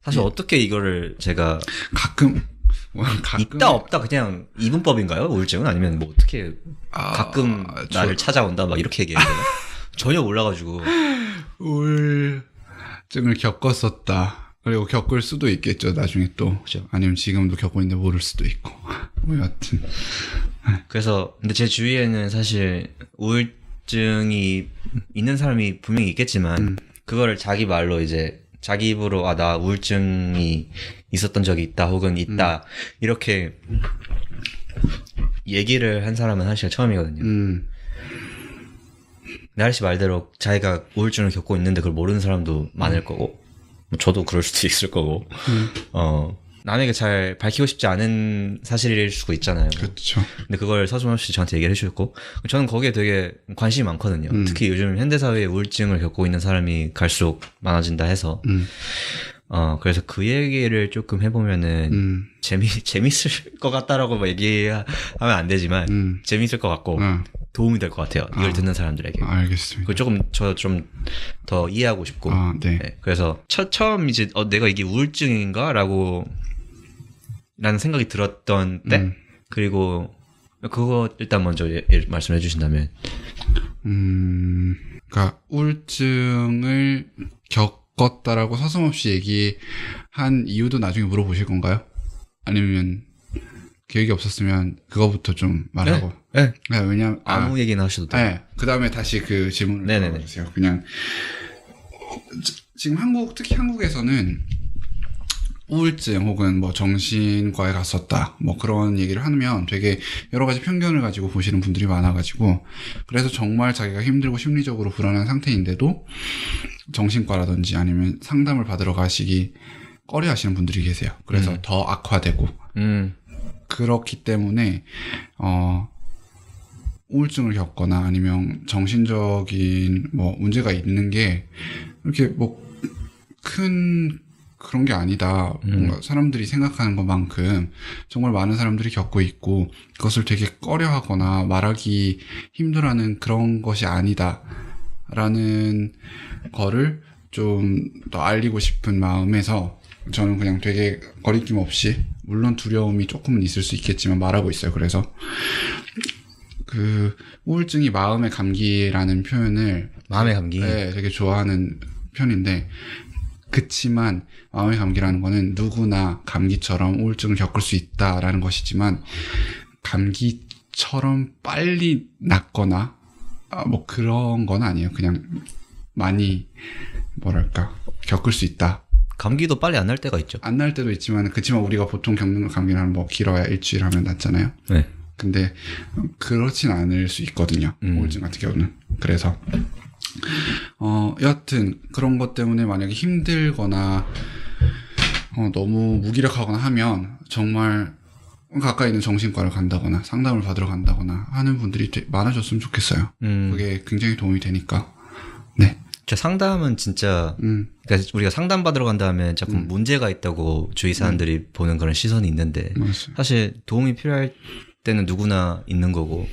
사실 어떻게 이거를 제가 가끔 있다 없다 그냥 이분법인가요? 우울증은 아니면 뭐 어떻게 가끔 나를 찾아온다 막 이렇게 얘기해야 되나? 전혀 몰라가지고. 우울증을 겪었었다. 그리고 겪을 수도 있겠죠, 나중에 또. 그죠. 아니면 지금도 겪고 있는데 모를 수도 있고. 뭐 여하튼. 그래서 근데 제 주위에는 사실 우울증이 있는 사람이 분명히 있겠지만 그거를 자기 말로 이제 자기 입으로 나 우울증이 있었던 적이 있다 혹은 있다 이렇게 얘기를 한 사람은 사실 처음이거든요. 나리 씨 말대로 자기가 우울증을 겪고 있는데 그걸 모르는 사람도 많을 거고, 뭐 저도 그럴 수도 있을 거고, 남에게 잘 밝히고 싶지 않은 사실일 수도 있잖아요. 그렇죠. 근데 그걸 서슴없이 저한테 얘기를 해주셨고, 저는 거기에 되게 관심이 많거든요. 특히 요즘 현대사회에 우울증을 겪고 있는 사람이 갈수록 많아진다 해서. 그래서 그 얘기를 조금 해보면은, 재밌을 것 같다라고 막 얘기하면 안 되지만, 재밌을 것 같고, 도움이 될 것 같아요. 이걸 듣는 사람들에게. 알겠습니다. 그 조금, 좀 더 이해하고 싶고. 네. 네. 그래서, 처음 이제, 내가 이게 우울증인가? 라는 생각이 들었던 때, 그리고, 그거 일단 먼저 말씀해 주신다면. 그러니까, 우울증을 겪었다라고 서슴없이 얘기한 이유도 나중에 물어보실 건가요? 아니면, 계획이 없었으면 그거부터 좀 말하고. 네. 왜냐면 아무 얘기나 하셔도 돼요. 네. 그 다음에 다시 그 질문을 물어보세요. 그냥 지금 특히 한국에서는 우울증 혹은 뭐 정신과에 갔었다 뭐 그런 얘기를 하면 되게 여러 가지 편견을 가지고 보시는 분들이 많아가지고, 그래서 정말 자기가 힘들고 심리적으로 불안한 상태인데도 정신과라든지 아니면 상담을 받으러 가시기 꺼려하시는 분들이 계세요. 그래서 더 악화되고. 그렇기 때문에 우울증을 겪거나 아니면 정신적인 뭐 문제가 있는 게 이렇게 뭐 큰 그런 게 아니다. 뭔가 사람들이 생각하는 것만큼 정말 많은 사람들이 겪고 있고 그것을 되게 꺼려하거나 말하기 힘들어하는 그런 것이 아니다라는 거를 좀 더 알리고 싶은 마음에서 저는 그냥 되게 거리낌 없이, 물론 두려움이 조금은 있을 수 있겠지만 말하고 있어요. 그래서 그 우울증이 마음의 감기라는 표현을, 마음의 감기? 네, 되게 좋아하는 편인데, 그치만 마음의 감기라는 거는 누구나 감기처럼 우울증을 겪을 수 있다라는 것이지만 감기처럼 빨리 낫거나 뭐 그런 건 아니에요. 그냥 많이 뭐랄까 겪을 수 있다. 감기도 빨리 안 날 때가 있죠. 안 날 때도 있지만, 그치만 우리가 보통 겪는 감기는 뭐 길어야 일주일 하면 낫잖아요. 네. 근데 그렇진 않을 수 있거든요. 우울증 같은 경우는. 그래서 여하튼 그런 것 때문에 만약에 힘들거나 너무 무기력하거나 하면 정말 가까이 있는 정신과를 간다거나 상담을 받으러 간다거나 하는 분들이 많아졌으면 좋겠어요. 그게 굉장히 도움이 되니까. 네. 저 상담은 진짜 그러니까 우리가 상담 받으러 간다 하면 자꾸 문제가 있다고 주위 사람들이 보는 그런 시선이 있는데 맞습니다. 사실 도움이 필요할 때는 누구나 있는 거고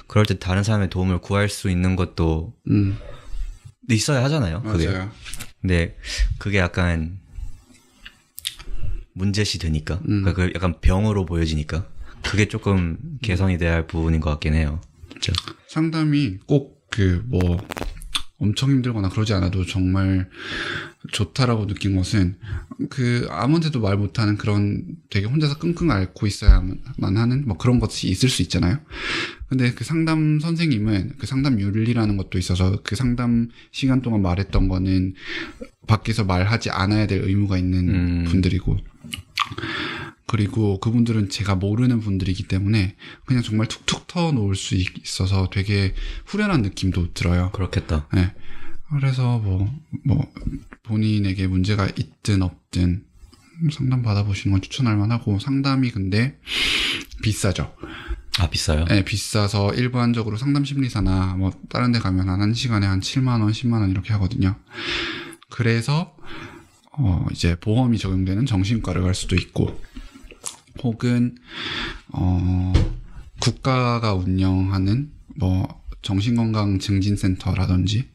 그럴 때 다른 사람의 도움을 구할 수 있는 것도 있어야 하잖아요. 그게. 맞아요. 근데 그게 약간 문제시 되니까 그러니까 그 약간 병으로 보여지니까 그게 조금 개선이 돼야 할 부분인 것 같긴 해요. 그렇죠? 상담이 꼭 엄청 힘들거나 그러지 않아도 정말 좋다라고 느낀 것은 아무한테도 말 못하는 그런 되게 혼자서 끙끙 앓고 있어야만 하는 뭐 그런 것이 있을 수 있잖아요. 근데 그 상담 선생님은 그 상담 윤리라는 것도 있어서 그 상담 시간 동안 말했던 거는 밖에서 말하지 않아야 될 의무가 있는 분들이고 그리고 그분들은 제가 모르는 분들이기 때문에 그냥 정말 툭툭 터놓을 수 있어서 되게 후련한 느낌도 들어요. 그렇겠다. 네. 그래서 본인에게 문제가 있든 없든 상담 받아보시는 건 추천할 만하고 상담이 근데 비싸죠. 아, 비싸요? 네, 비싸서 일반적으로 상담 심리사나 뭐 다른 데 가면 한 1시간에 한 7만 원, 10만 원 이렇게 하거든요. 그래서 이제 보험이 적용되는 정신과를 갈 수도 있고 혹은 국가가 운영하는 정신건강증진센터라든지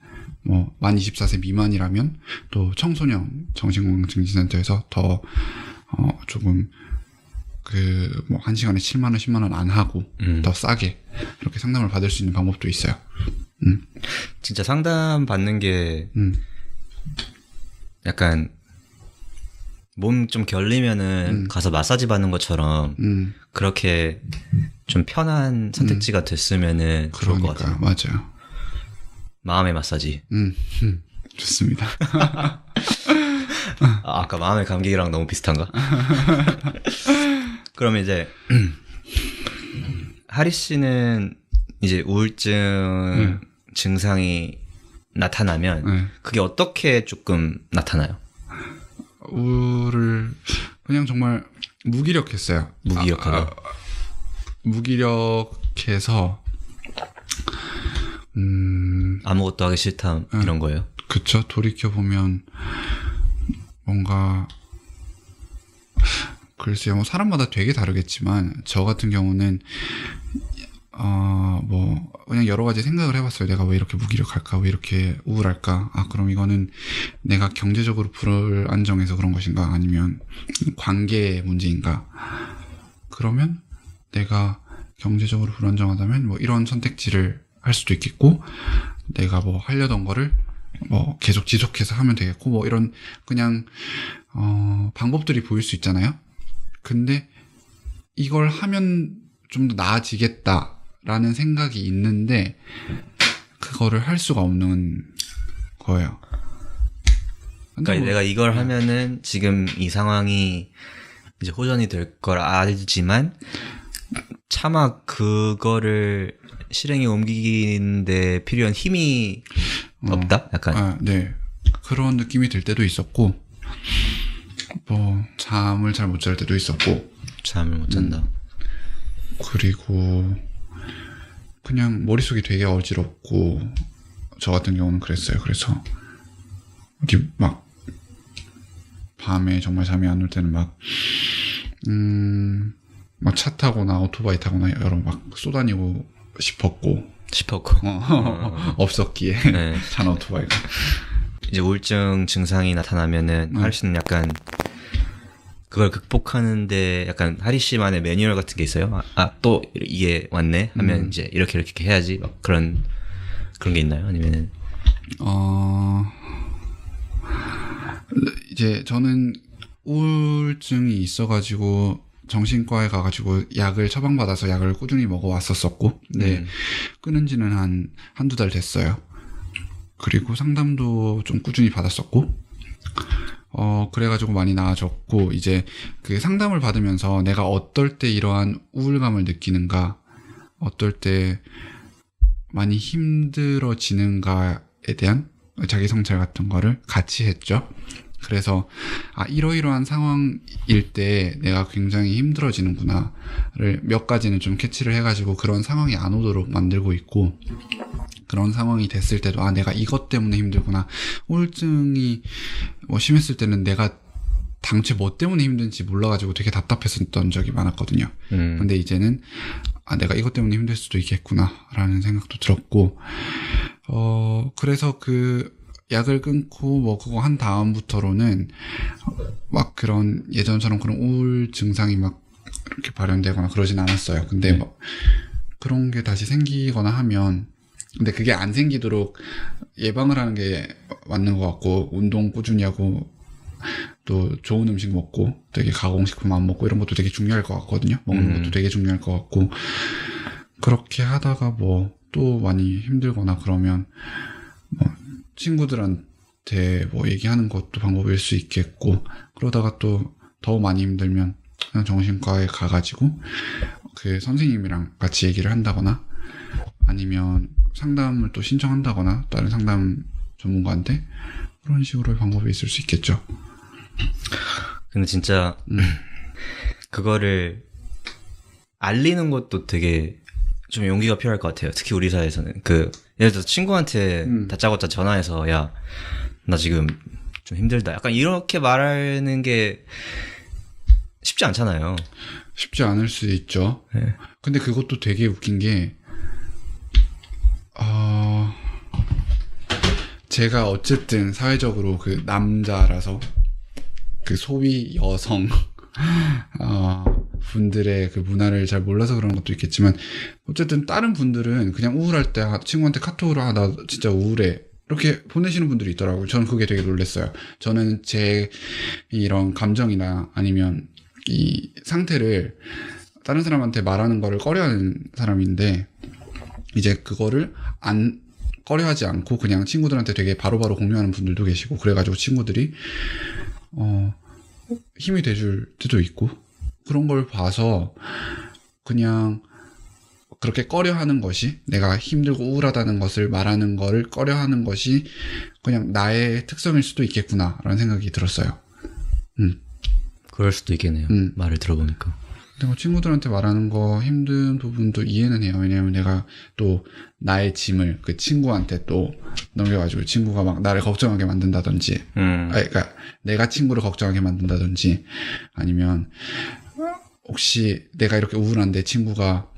만 24세 미만이라면 또 청소년 정신건강증진센터에서 더 조금 1시간에 7만 원, 10만 원 안 하고 더 싸게 이렇게 상담을 받을 수 있는 방법도 있어요. 진짜 상담 받는 게 약간 몸 좀 결리면은 가서 마사지 받는 것처럼 그렇게 좀 편한 선택지가 됐으면은 좋을 것 같아요. 맞아요. 마음의 마사지. 좋습니다. 아까 마음의 감기랑 너무 비슷한가? 그러면 이제 하리 씨는 이제 우울증 증상이 나타나면 그게 어떻게 조금 나타나요? 우울을 그냥 정말 무기력했어요. 무기력하다. 무기력해서 아무것도 하기 싫다 이런 거예요? 그쵸. 돌이켜보면 뭔가 글쎄요. 사람마다 되게 다르겠지만 저 같은 경우는 그냥 여러 가지 생각을 해봤어요. 내가 왜 이렇게 무기력할까? 왜 이렇게 우울할까? 그럼 이거는 내가 경제적으로 불안정해서 그런 것인가? 아니면 관계 문제인가? 그러면 내가 경제적으로 불안정하다면 이런 선택지를 할 수도 있겠고, 내가 하려던 거를 계속 지속해서 하면 되겠고, 이런 그냥 방법들이 보일 수 있잖아요. 근데 이걸 하면 좀 더 나아지겠다라는 생각이 있는데 그거를 할 수가 없는 거예요. 그러니까 내가 이걸 하면은 지금 이 상황이 이제 호전이 될 걸 알지만 차마 그거를 실행에 옮기는데 필요한 힘이 없다? 약간. 네. 그런 느낌이 들 때도 있었고, 잠을 잘 못 잘 때도 있었고. 잠을 못 잔다. 그리고 그냥 머릿속이 되게 어지럽고, 저 같은 경우는 그랬어요. 그래서 이렇게 밤에 정말 잠이 안 올 때는 차 타거나 오토바이 타거나 여러 쏘다니고 싶었고 없었기에. 네. 차나 오토바이가. 이제 우울증 증상이 나타나면은 하리 씨는 약간 그걸 극복하는데 약간 하리 씨만의 매뉴얼 같은 게 있어요? 또 이게 왔네 하면 이제 이렇게 해야지 그런 게 있나요? 아니면은 이제 저는 우울증이 있어가지고 정신과에 가가지고 약을 처방받아서 약을 꾸준히 먹어왔었었고, 네, 끊은 지는 한두 달 됐어요. 그리고 상담도 좀 꾸준히 받았었고, 그래가지고 많이 나아졌고, 이제 그 상담을 받으면서 내가 어떨 때 이러한 우울감을 느끼는가, 어떨 때 많이 힘들어지는가에 대한 자기 성찰 같은 거를 같이 했죠. 그래서 이러이러한 상황일 때 내가 굉장히 힘들어지는구나를 몇 가지는 좀 캐치를 해가지고 그런 상황이 안 오도록 만들고 있고, 그런 상황이 됐을 때도 내가 이것 때문에 힘들구나. 우울증이 심했을 때는 내가 당최 뭐 때문에 힘든지 몰라가지고 되게 답답했었던 적이 많았거든요. 근데 이제는 내가 이것 때문에 힘들 수도 있겠구나 라는 생각도 들었고, 그래서 그 약을 끊고 뭐 그거 한 다음부터로는 막 그런 예전처럼 그런 우울 증상이 막 이렇게 발현되거나 그러진 않았어요. 근데 뭐 그런 게 다시 생기거나 하면, 근데 그게 안 생기도록 예방을 하는 게 맞는 것 같고, 운동 꾸준히 하고 또 좋은 음식 먹고 되게 가공식품 안 먹고 이런 것도 되게 중요할 것 같거든요. 먹는 것도 되게 중요할 것 같고, 그렇게 하다가 뭐 또 많이 힘들거나 그러면 뭐 친구들한테 뭐 얘기하는 것도 방법일 수 있겠고, 그러다가 또 더 많이 힘들면 그냥 정신과에 가가지고 그 선생님이랑 같이 얘기를 한다거나 아니면 상담을 또 신청한다거나 다른 상담 전문가한테, 그런 식으로의 방법이 있을 수 있겠죠. 근데 진짜 그거를 알리는 것도 되게 좀 용기가 필요할 것 같아요. 특히 우리 사회에서는 예를 들어서 친구한테 다짜고짜 전화해서 야, 나 지금 좀 힘들다, 약간 이렇게 말하는 게 쉽지 않잖아요. 쉽지 않을 수 있죠. 네. 근데 그것도 되게 웃긴 게 제가 어쨌든 사회적으로 그 남자라서 그 소위 여성 분들의 그 문화를 잘 몰라서 그런 것도 있겠지만, 어쨌든 다른 분들은 그냥 우울할 때 친구한테 카톡으로 나 진짜 우울해 이렇게 보내시는 분들이 있더라고요. 저는 그게 되게 놀랐어요. 저는 제 이런 감정이나 아니면 이 상태를 다른 사람한테 말하는 거를 꺼려하는 사람인데, 이제 그거를 꺼려하지 않고 그냥 친구들한테 되게 바로바로 공유하는 분들도 계시고, 그래가지고 친구들이 힘이 돼줄 때도 있고, 그런 걸 봐서 그냥 그렇게 꺼려하는 것이, 내가 힘들고 우울하다는 것을 말하는 거를 꺼려하는 것이 그냥 나의 특성일 수도 있겠구나라는 생각이 들었어요. 그럴 수도 있겠네요. 말을 들어보니까. 근데 뭐 친구들한테 말하는 거 힘든 부분도 이해는 해요. 왜냐면 내가 또 나의 짐을 그 친구한테 또 넘겨가지고 친구가 막 나를 걱정하게 만든다든지, 그러니까 내가 친구를 걱정하게 만든다든지, 아니면 혹시 내가 이렇게 우울한데 친구가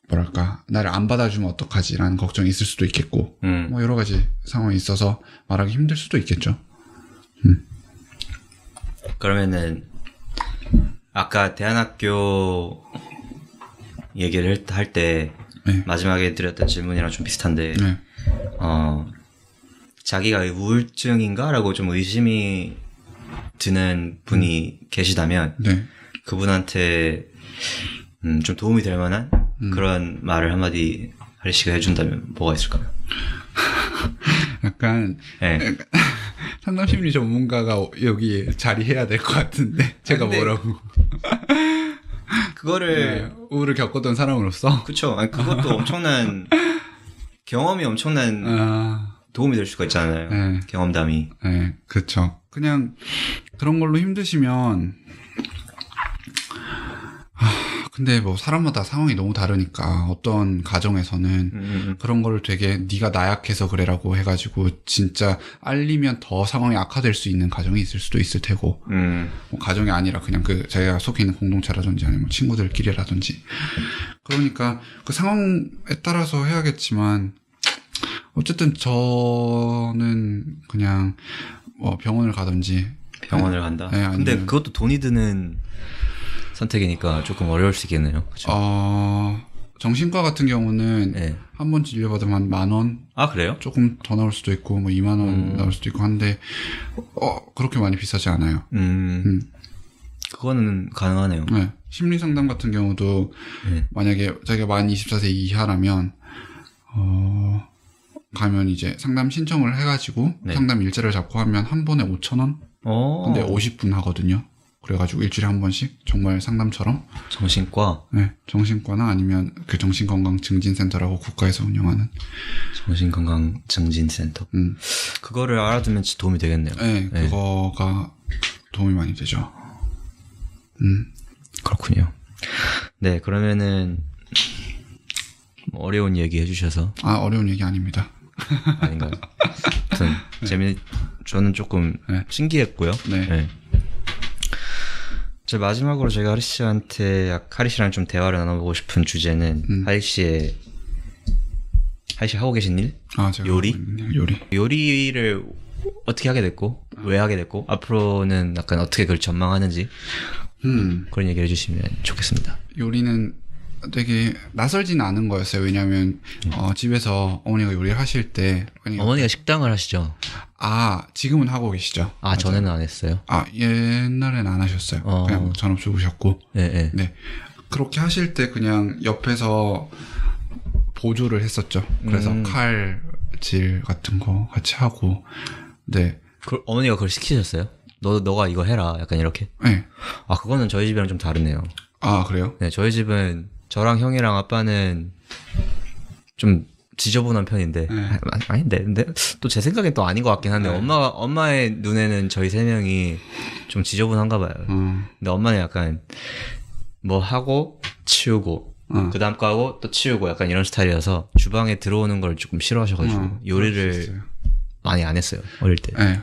뭐랄까 나를 안 받아주면 어떡하지라는 걱정이 있을 수도 있겠고, 뭐 여러 가지 상황이 있어서 말하기 힘들 수도 있겠죠. 그러면은 아까 대안학교 얘기를 할 때 네. 마지막에 드렸던 질문이랑 좀 비슷한데, 네. 자기가 우울증인가? 라고 좀 의심이 드는 분이 계시다면, 네. 그분한테 좀 도움이 될 만한 그런 말을 한마디 하리 씨가 해준다면 뭐가 있을까요? 약간 네. 상담심리 전문가가 여기 자리해야 될 것 같은데 제가 뭐라고 그거를 네, 우울을 겪었던 사람으로서, 그쵸. 아니, 그것도 엄청난 경험이 엄청난 도움이 될 수가 있잖아요. 네. 경험담이. 네, 그렇죠. 그냥 그런 걸로 힘드시면 근데 뭐 사람마다 상황이 너무 다르니까 어떤 가정에서는 그런 거를 되게 네가 나약해서 그래라고 해가지고 진짜 알리면 더 상황이 악화될 수 있는 가정이 있을 수도 있을 테고, 뭐 가정이 아니라 그냥 그 자기가 속해 있는 공동체라든지 아니면 친구들끼리라든지, 그러니까 그 상황에 따라서 해야겠지만, 어쨌든 저는 그냥 뭐 병원을 가든지. 병원을 간다. 네, 근데 그것도 돈이 드는 선택이니까 조금 어려울 수 있겠네요. 그쵸? 정신과 같은 경우는 네. 한 번 진료받으면 한 10,000원? 아, 그래요? 조금 더 나올 수도 있고, 뭐 20,000원 나올 수도 있고 한데, 그렇게 많이 비싸지 않아요. 그거는 가능하네요. 네. 심리 상담 같은 경우도, 네. 만약에 자기가 만 24세 이하라면, 가면 이제 상담 신청을 해가지고, 네. 상담 일자를 잡고 하면 한 번에 5,000원? 근데 50분 하거든요. 그래가지고 일주일에 한 번씩 정말 상담처럼. 정신과? 네, 정신과나 아니면 그 정신건강증진센터라고 국가에서 운영하는. 정신건강증진센터. 그거를 알아두면 진짜 도움이 되겠네요. 네, 그거가 도움이 많이 되죠. 그렇군요. 네, 그러면은 어려운 얘기 해주셔서. 어려운 얘기 아닙니다. 아닌가요? 아무튼 저는 조금 신기했고요. 네. 제 마지막으로 제가 하리 씨랑 좀 대화를 나눠보고 싶은 주제는 하리 씨 하고 계신 일? 제가 요리를 어떻게 하게 됐고 왜 하게 됐고 앞으로는 약간 어떻게 그걸 전망하는지 그런 얘기를 해주시면 좋겠습니다. 요리는 되게 낯설지는 않은 거였어요. 왜냐하면 집에서 어머니가 요리를 하실 때 어머니가 식당을 하시죠? 지금은 하고 계시죠. 전에는 안 했어요? 옛날에는 안 하셨어요. 그냥 전업주부셨고. 네. 그렇게 하실 때 그냥 옆에서 보조를 했었죠. 그래서 칼질 같은 거 같이 하고. 네. 어머니가 그걸 시키셨어요? 너가 이거 해라. 약간 이렇게? 네. 그거는 저희 집이랑 좀 다르네요. 그래요? 네, 저희 집은 저랑 형이랑 아빠는 좀 지저분한 편인데 아닌데 근데 또 제 생각엔 또 아닌 것 같긴 한데 엄마의 눈에는 저희 세 명이 좀 지저분한가 봐요. 근데 엄마는 약간 뭐 하고 치우고 그다음 거 하고 또 치우고 약간 이런 스타일이어서 주방에 들어오는 걸 조금 싫어하셔가지고 요리를 많이 안 했어요 어릴 때. 네.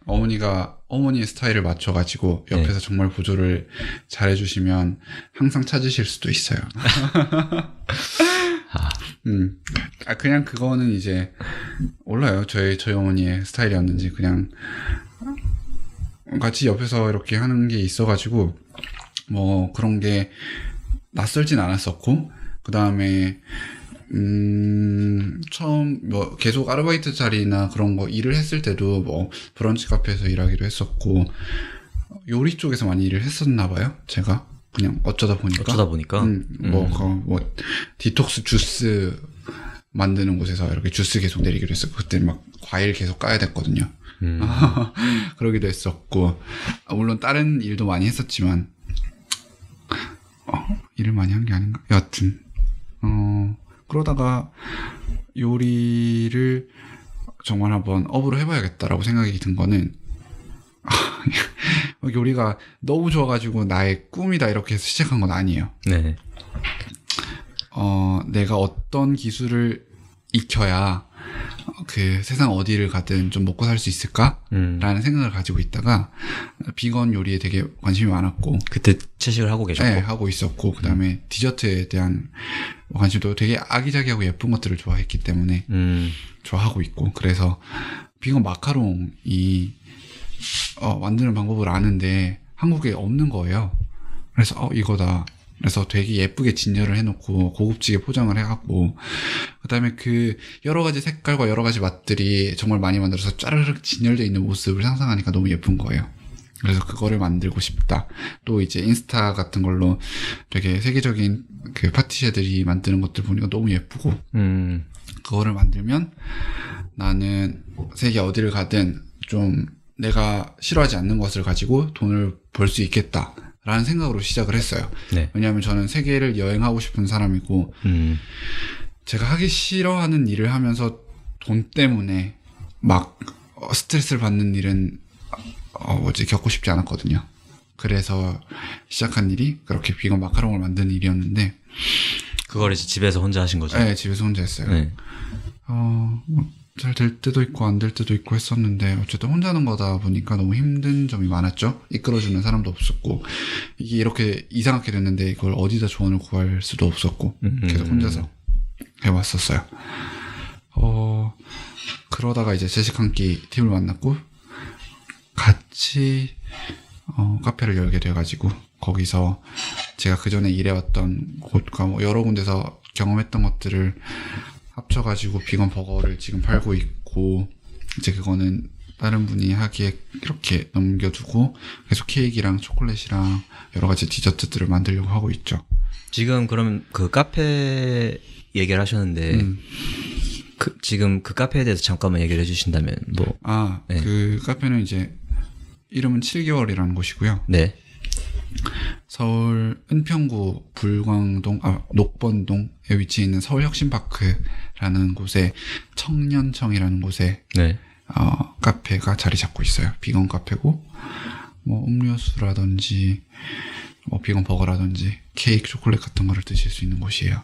어머니가 어머니의 스타일을 맞춰가지고 옆에서 정말 보조를 잘해주시면 항상 찾으실 수도 있어요. 그냥 그거는 이제 몰라요. 저희 어머니의 스타일이었는지 그냥 같이 옆에서 이렇게 하는 게 있어가지고 뭐 그런 게 낯설진 않았었고 그 다음에 처음 뭐 계속 아르바이트 자리나 그런 거 일을 했을 때도 뭐 브런치 카페에서 일하기도 했었고 요리 쪽에서 많이 일을 했었나 봐요. 제가 그냥 어쩌다 보니까 뭐 디톡스 주스 만드는 곳에서 이렇게 주스 계속 내리기로 했었고 그때 막 과일 계속 까야 됐거든요. 그러기도 했었고 물론 다른 일도 많이 했었지만 일을 많이 한 게 아닌가. 여하튼 그러다가 요리를 정말 한번 업으로 해봐야겠다라고 생각이 든 거는 요리가 너무 좋아가지고 나의 꿈이다 이렇게 해서 시작한 건 아니에요. 네. 내가 어떤 기술을 익혀야 그 세상 어디를 가든 좀 먹고 살 수 있을까라는 생각을 가지고 있다가 비건 요리에 되게 관심이 많았고 그때 채식을 하고 계셨고 네, 하고 있었고 그 다음에 디저트에 대한 관심도 되게 아기자기하고 예쁜 것들을 좋아했기 때문에 좋아하고 있고 그래서 비건 마카롱이 만드는 방법을 아는데 한국에 없는 거예요. 그래서 이거다. 그래서 되게 예쁘게 진열을 해놓고 고급지게 포장을 해갖고 그다음에 그 여러 가지 색깔과 여러 가지 맛들이 정말 많이 만들어서 짜르륵 진열되어 있는 모습을 상상하니까 너무 예쁜 거예요. 그래서 그거를 만들고 싶다. 또 이제 인스타 같은 걸로 되게 세계적인 그 파티셰들이 만드는 것들 보니까 너무 예쁘고 그거를 만들면 나는 세계 어디를 가든 좀 내가 싫어하지 않는 것을 가지고 돈을 벌 수 있겠다. 라는 생각으로 시작을 했어요. 네. 왜냐하면 저는 세계를 여행하고 싶은 사람이고 제가 하기 싫어하는 일을 하면서 돈 때문에 막 스트레스를 받는 일은 겪고 싶지 않았거든요. 그래서 시작한 일이 그렇게 비건 마카롱을 만드는 일이었는데 그걸 이제 집에서 혼자 하신 거죠? 네, 집에서 혼자 했어요. 네. 잘 될 때도 있고 안 될 때도 있고 했었는데 어쨌든 혼자 하는 거다 보니까 너무 힘든 점이 많았죠. 이끌어주는 사람도 없었고 이게 이렇게 이상하게 됐는데 이걸 어디다 조언을 구할 수도 없었고 계속 혼자서 해왔었어요. 그러다가 이제 채식 한 끼 팀을 만났고 같이 카페를 열게 돼가지고 거기서 제가 그 전에 일해왔던 곳과 뭐 여러 군데서 경험했던 것들을 합쳐가지고 비건 버거를 지금 팔고 있고 이제 그거는 다른 분이 하기에 이렇게 넘겨두고 계속 케이크랑 초콜릿이랑 여러 가지 디저트들을 만들려고 하고 있죠. 지금 그러면 그 카페 얘기를 하셨는데 지금 그 카페에 대해서 잠깐만 얘기를 해주신다면 뭐? 네. 그 카페는 이제 이름은 7개월이라는 곳이고요. 네. 서울 은평구 녹번동에 위치해 있는 서울혁신파크라는 곳에 청년청이라는 곳에 네. 카페가 자리 잡고 있어요. 비건 카페고 뭐 음료수라든지 뭐 비건 버거라든지 케이크, 초콜릿 같은 거를 드실 수 있는 곳이에요.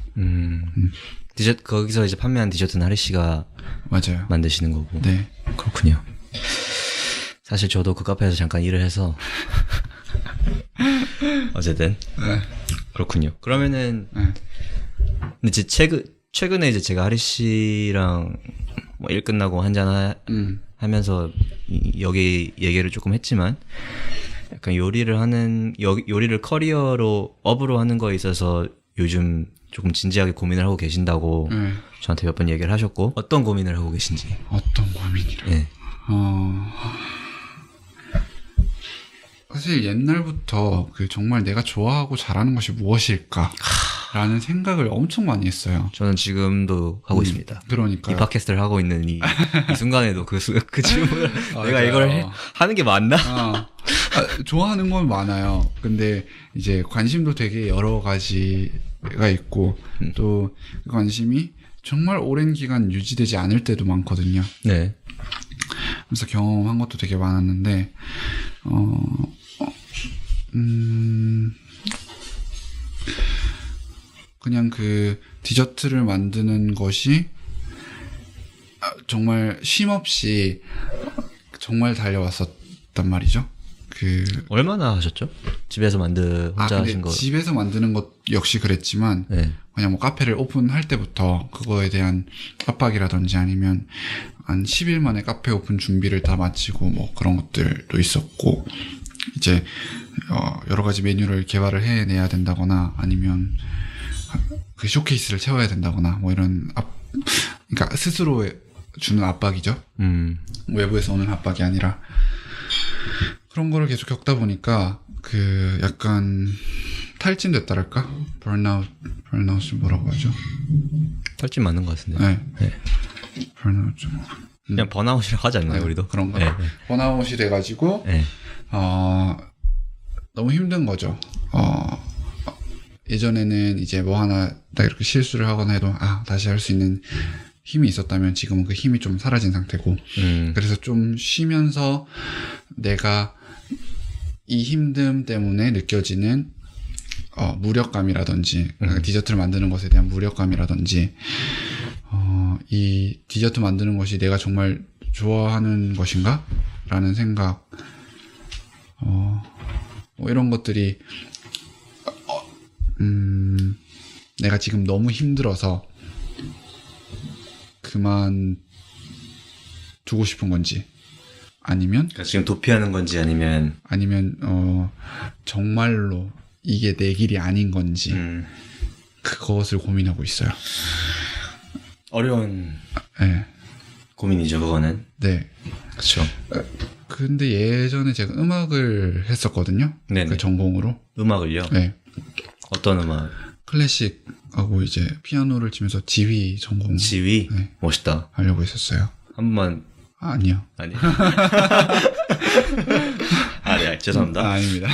디저트 거기서 이제 판매한 디저트는 하리 씨가 맞아요. 만드시는 거고. 네. 그렇군요. 사실 저도 그 카페에서 잠깐 일을 해서 어쨌든 네. 그렇군요. 그러면은 네. 근데 이제 최근에 이제 제가 하리 씨랑 뭐 일 끝나고 한잔 하면서 여기 얘기를 조금 했지만 약간 요리를 커리어로 업으로 하는 거에 있어서 요즘 조금 진지하게 고민을 하고 계신다고 저한테 몇 번 얘기를 하셨고 어떤 고민을 하고 계신지. 어떤 고민이라. 네. 사실 옛날부터 정말 내가 좋아하고 잘하는 것이 무엇일까라는 생각을 엄청 많이 했어요. 저는 지금도 하고 있습니다. 그러니까요. 이 팟캐스트를 하고 있는 이 순간에도 그 질문을 내가 이걸 하는 게 맞나? 좋아하는 건 많아요. 근데 이제 관심도 되게 여러 가지가 있고 또 그 관심이 정말 오랜 기간 유지되지 않을 때도 많거든요. 네. 그래서 경험한 것도 되게 많았는데 그냥 그 디저트를 만드는 것이 정말 쉼없이 정말 달려왔었단 말이죠. 얼마나 하셨죠? 집에서 혼자 하신 거. 집에서 만드는 것 역시 그랬지만 네. 그냥 뭐 카페를 오픈할 때부터 그거에 대한 압박이라든지 아니면 한 10일 만에 카페 오픈 준비를 다 마치고 뭐 그런 것들도 있었고 이제 여러 가지 메뉴를 개발을 해내야 된다거나 아니면 그 쇼케이스를 채워야 된다거나 뭐 이런 그러니까 스스로 주는 압박이죠. 외부에서 오는 압박이 아니라 그런 거를 계속 겪다 보니까 약간 탈진됐다랄까? burnout이 뭐라고 하죠? 탈진 맞는 것 같은데. 네. burnout 좀. 그냥 번아웃이라고 하지 않나요, 우리도? 그런가? 네. 번아웃이 돼가지고 네. 너무 힘든 거죠. 예전에는 이제 뭐 하나 딱 이렇게 실수를 하거나 해도 다시 할 수 있는 힘이 있었다면 지금은 그 힘이 좀 사라진 상태고 그래서 좀 쉬면서 내가 이 힘듦 때문에 느껴지는 무력감이라든지 디저트를 만드는 것에 대한 무력감이라든지 이 디저트 만드는 것이 내가 정말 좋아하는 것인가? 라는 생각 뭐 이런 것들이 내가 지금 너무 힘들어서 그만 두고 싶은 건지 아니면 그러니까 지금 도피하는 건지 아니면 정말로 이게 내 길이 아닌 건지 그것을 고민하고 있어요. 어려운 네. 고민이죠, 그거는. 네. 그렇죠. 근데 예전에 제가 음악을 했었거든요. 네네. 그 전공으로. 음악을요? 네. 어떤 음악? 클래식하고 이제 피아노를 치면서 지휘 전공. 지휘? 네. 멋있다. 하려고 했었어요. 한 번만. 아니요. 아니요. 네, 죄송합니다. 아닙니다.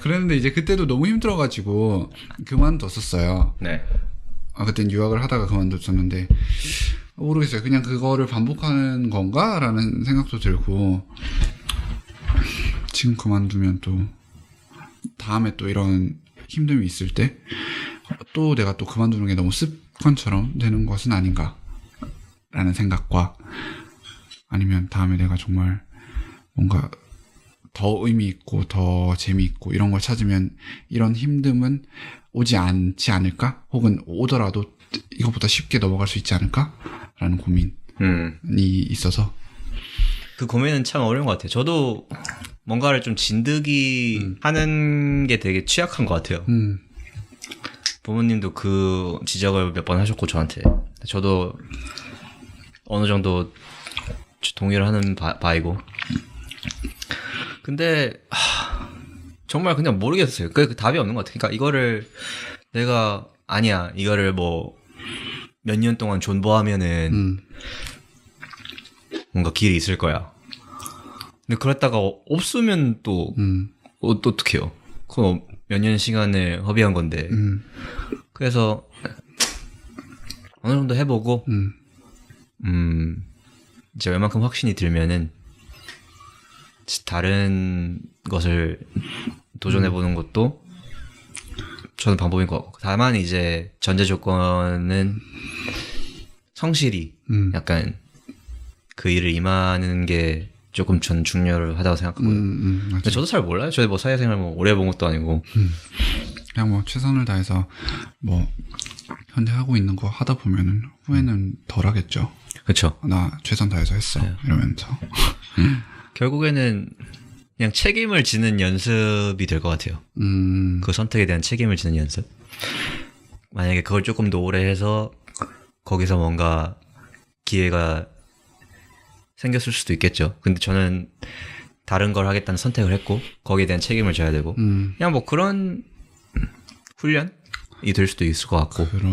그랬는데 이제 그때도 너무 힘들어가지고 그만뒀었어요. 네. 그땐 유학을 하다가 그만뒀었는데 모르겠어요. 그냥 그거를 반복하는 건가? 라는 생각도 들고 지금 그만두면 또 다음에 또 이런 힘듦이 있을 때 또 내가 또 그만두는 게 너무 습관처럼 되는 것은 아닌가 라는 생각과 아니면 다음에 내가 정말 뭔가 더 의미 있고 더 재미있고 이런 걸 찾으면 이런 힘듦은 오지 않지 않을까? 혹은 오더라도 이것보다 쉽게 넘어갈 수 있지 않을까? 라는 고민이 있어서 그 고민은 참 어려운 것 같아요. 저도 뭔가를 좀 진드기 하는 게 되게 취약한 것 같아요. 부모님도 그 지적을 몇 번 하셨고 저한테 저도 어느 정도 동의를 하는 바이고 근데 정말 그냥 모르겠어요. 그 답이 없는 것 같아요. 그러니까 이거를 내가 아니야 이거를 뭐 몇 년 동안 존버하면은 뭔가 길이 있을 거야. 근데 그랬다가 없으면 또 어떡해요. 그거 몇 년 시간을 허비한 건데. 그래서 어느 정도 해보고 이제 웬만큼 확신이 들면은 다른 것을 도전해보는 것도 저는 방법인 것 같고, 다만 이제 전제 조건은 성실히 약간 그 일을 임하는 게 조금 전 중요하다고 생각하고요. 근데 저도 잘 몰라요. 저도 뭐 사회생활 뭐 오래 본 것도 아니고. 그냥 뭐 최선을 다해서 뭐 현재 하고 있는 거 하다 보면은 후회는 덜 하겠죠. 그렇죠. 나 최선 다해서 했어. 네. 이러면서. 결국에는 그냥 책임을 지는 연습이 될 것 같아요. 그 선택에 대한 책임을 지는 연습. 만약에 그걸 조금 더 오래 해서 거기서 뭔가 기회가 생겼을 수도 있겠죠. 근데 저는 다른 걸 하겠다는 선택을 했고 거기에 대한 책임을 져야 되고 그냥 뭐 그런 훈련이 될 수도 있을 것 같고. 그럴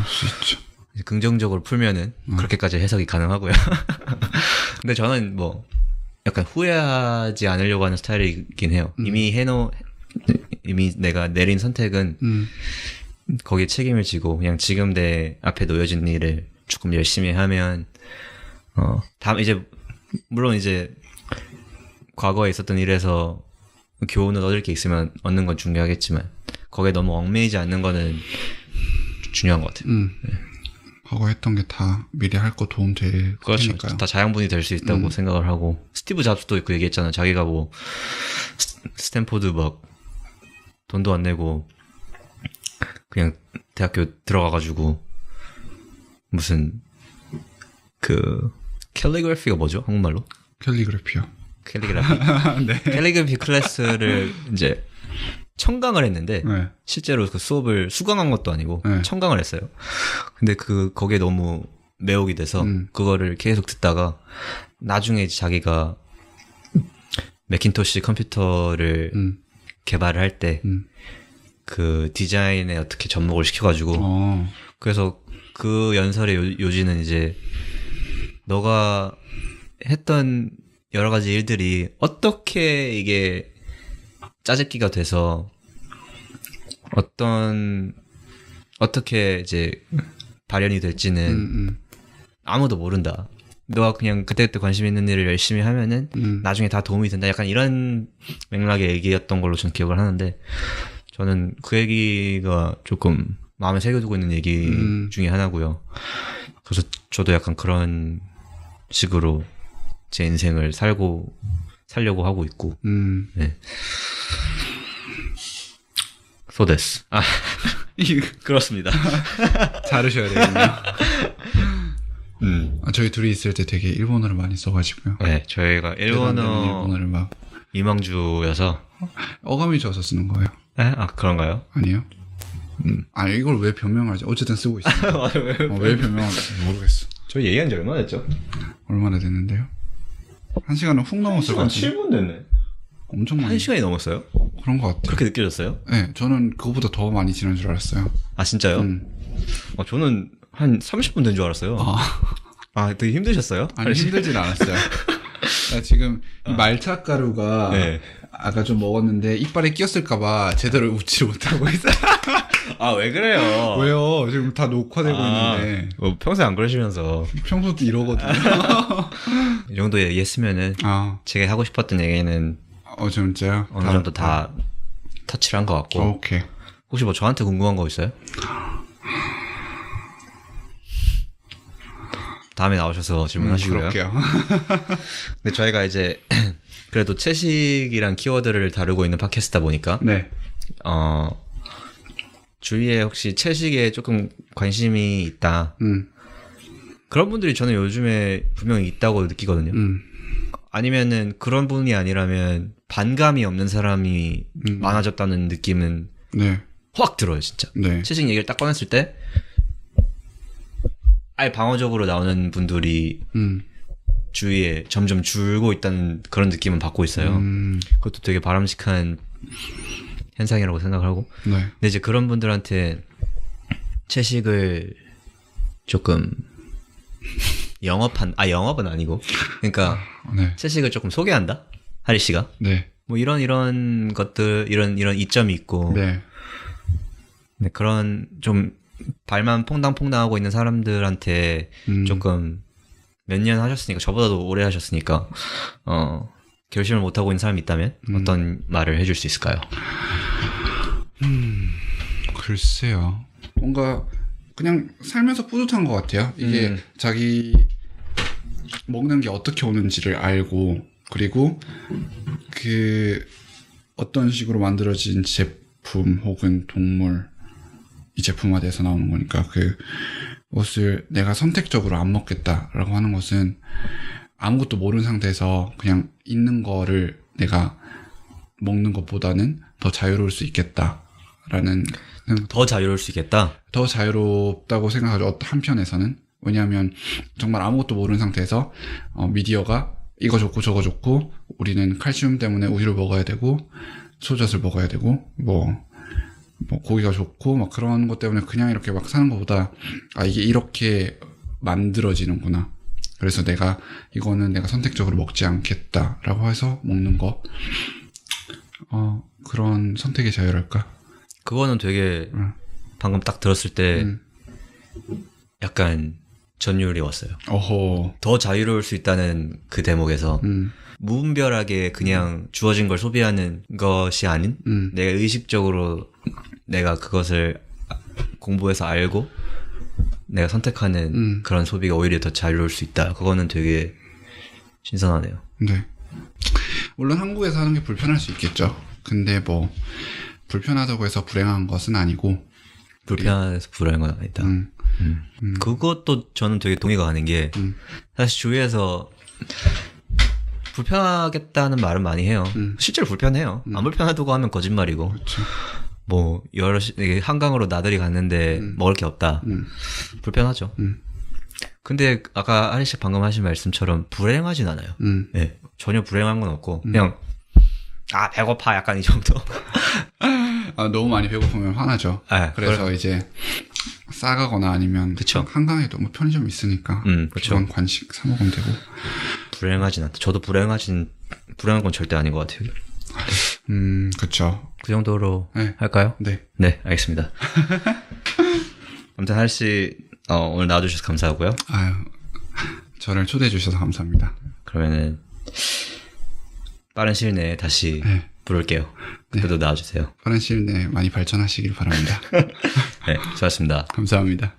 수 있죠. 긍정적으로 풀면은 그렇게까지 해석이 가능하고요. 근데 저는 뭐 약간 후회하지 않으려고 하는 스타일이긴 해요. 이미 내가 내린 선택은 거기에 책임을 지고 그냥 지금 내 앞에 놓여진 일을 조금 열심히 하면 다음 이제 물론 이제 과거에 있었던 일에서 교훈을 얻을 게 있으면 얻는 건 중요하겠지만 거기에 너무 얽매이지 않는 거는 중요한 것 같아요. 네. 과거 했던 게 다 미래 할 거 도움 될 그렇죠. 테니까요. 다 자양분이 될 수 있다고 생각을 하고 스티브 잡스도 그 얘기했잖아요. 자기가 뭐 스탠포드 막 돈도 안 내고 그냥 대학교 들어가가지고 무슨 그 캘리그래피가 뭐죠? 한국말로? 캘리그래피요. 캘리그래피. 네. 캘리그래피 클래스를 이제 청강을 했는데 네. 실제로 그 수업을 수강한 것도 아니고 네. 청강을 했어요. 근데 거기에 너무 매혹이 돼서 그거를 계속 듣다가 나중에 이제 자기가 매킨토시 컴퓨터를 개발을 할 때 그 디자인에 어떻게 접목을 시켜가지고 그래서 그 연설의 요지는 이제 너가 했던 여러 가지 일들이 어떻게 이게 짜집기가 돼서 어떻게 이제 발현이 될지는 아무도 모른다. 너가 그냥 그때그때 관심 있는 일을 열심히 하면은 나중에 다 도움이 된다. 약간 이런 맥락의 얘기였던 걸로 전 기억을 하는데 저는 그 얘기가 조금 마음에 새겨두고 있는 얘기 중에 하나고요. 그래서 저도 약간 그런 식으로 제 인생을 살려고 하고 있고. 네. 소데스. 아, 그렇습니다. 자르셔야 되겠네요. 저희 둘이 있을 때 되게 일본어를 많이 써가지고요. 네, 저희가 일본어를 막 이망주여서 어감이 좋아서 쓰는 거예요. 네? 아, 그런가요? 아니요. 이걸 왜 변명하지? 어쨌든 쓰고 있어요. 왜 변명하지? 모르겠어. 저희 얘기한 지 얼마나 됐죠? 얼마나 됐는데요? 1시간은 훅 넘었을 것 같아요. 7분 됐네. 엄청 많이. 1시간이 넘었어요? 그런 것 같아요. 그렇게 느껴졌어요? 네, 저는 그거보다 더 많이 지난 줄 알았어요. 아, 진짜요? 저는 한 30분 된 줄 알았어요. 아, 되게 힘드셨어요? 아니, 힘들진 않았어요. 나 지금 말차 가루가 네. 아까 좀 먹었는데 이빨에 끼었을까봐 제대로 웃지 못하고 있어요. 아, 왜 그래요? 왜요? 지금 다 녹화되고 있는데. 평소에 안 그러시면서. 평소도 이러거든요. 이 정도 얘기했으면은 제가 하고 싶었던 얘기는 진짜요? 어느 정도 다 터치를 한 것 같고. 오케이. 혹시 뭐 저한테 궁금한 거 있어요? 다음에 나오셔서 질문하시고요. 그럴게요. 근데 저희가 이제 그래도 채식이랑 키워드를 다루고 있는 팟캐스트다 보니까 네. 주위에 혹시 채식에 조금 관심이 있다. 그런 분들이 저는 요즘에 분명히 있다고 느끼거든요. 아니면은 그런 분이 아니라면 반감이 없는 사람이 많아졌다는 느낌은 네. 확 들어요, 진짜. 네. 채식 얘기를 딱 꺼냈을 때 아예 방어적으로 나오는 분들이 주위에 점점 줄고 있다는 그런 느낌은 받고 있어요. 그것도 되게 바람직한 현상이라고 생각을 하고. 네. 근데 이제 그런 분들한테 채식을 조금 영업은 아니고, 그러니까 네. 채식을 조금 소개한다? 하리 씨가? 네. 뭐 이런 것들, 이런 이점이 있고. 네. 네, 그런 좀 발만 퐁당퐁당하고 있는 사람들한테 조금 몇 년 하셨으니까, 저보다도 오래 하셨으니까, 결심을 못하고 있는 사람이 있다면 어떤 말을 해줄 수 있을까요? 글쎄요. 뭔가 그냥 살면서 뿌듯한 것 같아요. 이게 자기 먹는 게 어떻게 오는지를 알고, 그리고 그 어떤 식으로 만들어진 제품 혹은 동물, 이 제품화돼서 나오는 거니까 그 것을 내가 선택적으로 안 먹겠다라고 하는 것은 아무것도 모르는 상태에서 그냥 있는 거를 내가 먹는 것보다는 더 자유로울 수 있겠다라는. 더 자유로울 수 있겠다? 더 자유롭다고 생각하죠. 한편에서는. 왜냐하면 정말 아무것도 모르는 상태에서 미디어가 이거 좋고 저거 좋고, 우리는 칼슘 때문에 우유를 먹어야 되고 소젖을 먹어야 되고 뭐 고기가 좋고 막 그런 것 때문에 그냥 이렇게 막 사는 것보다, 아 이게 이렇게 만들어지는구나, 그래서 이거는 내가 선택적으로 먹지 않겠다라고 해서 먹는 거, 그런 선택의 자유랄까? 그거는 되게 방금 딱 들었을 때 약간 전율이 왔어요. 어허. 더 자유로울 수 있다는 그 대목에서 무분별하게 그냥 주어진 걸 소비하는 것이 아닌 내가 의식적으로 내가 그것을 공부해서 알고 내가 선택하는 그런 소비가 오히려 더 자유로울 수 있다. 그거는 되게 신선하네요. 네. 물론 한국에서 하는 게 불편할 수 있겠죠. 근데 뭐 불편하다고 해서 불행한 것은 아니고. 불편해서 불행한 건 아니다. 그것도 저는 되게 동의가 가는 게 사실 주위에서 불편하겠다는 말은 많이 해요. 실제로 불편해요. 안 불편하다고 하면 거짓말이고. 그렇죠. 뭐 이게 한강으로 나들이 갔는데 먹을 게 없다. 불편하죠. 근데 아까 하리 씨 방금 하신 말씀처럼 불행하진 않아요. 네, 전혀 불행한 건 없고 그냥 배고파 약간 이 정도. 너무 많이 배고프면 화나죠. 그래서 이제 싸가거나 아니면 그쵸. 한강에도 뭐 편의점 있으니까 그런 간식 사 먹으면 되고. 불행하진 않다. 저도 불행한 건 절대 아닌 것 같아요. 그쵸. 그 정도로 할까요? 네. 네, 알겠습니다. 아무튼 하리 씨 오늘 나와주셔서 감사하고요. 아유, 저를 초대해 주셔서 감사합니다. 그러면은 빠른 시일 내에 다시 부를게요. 그때도 나와주세요. 빠른 시일 내에 많이 발전하시길 바랍니다. 네, 수고하셨습니다. 감사합니다.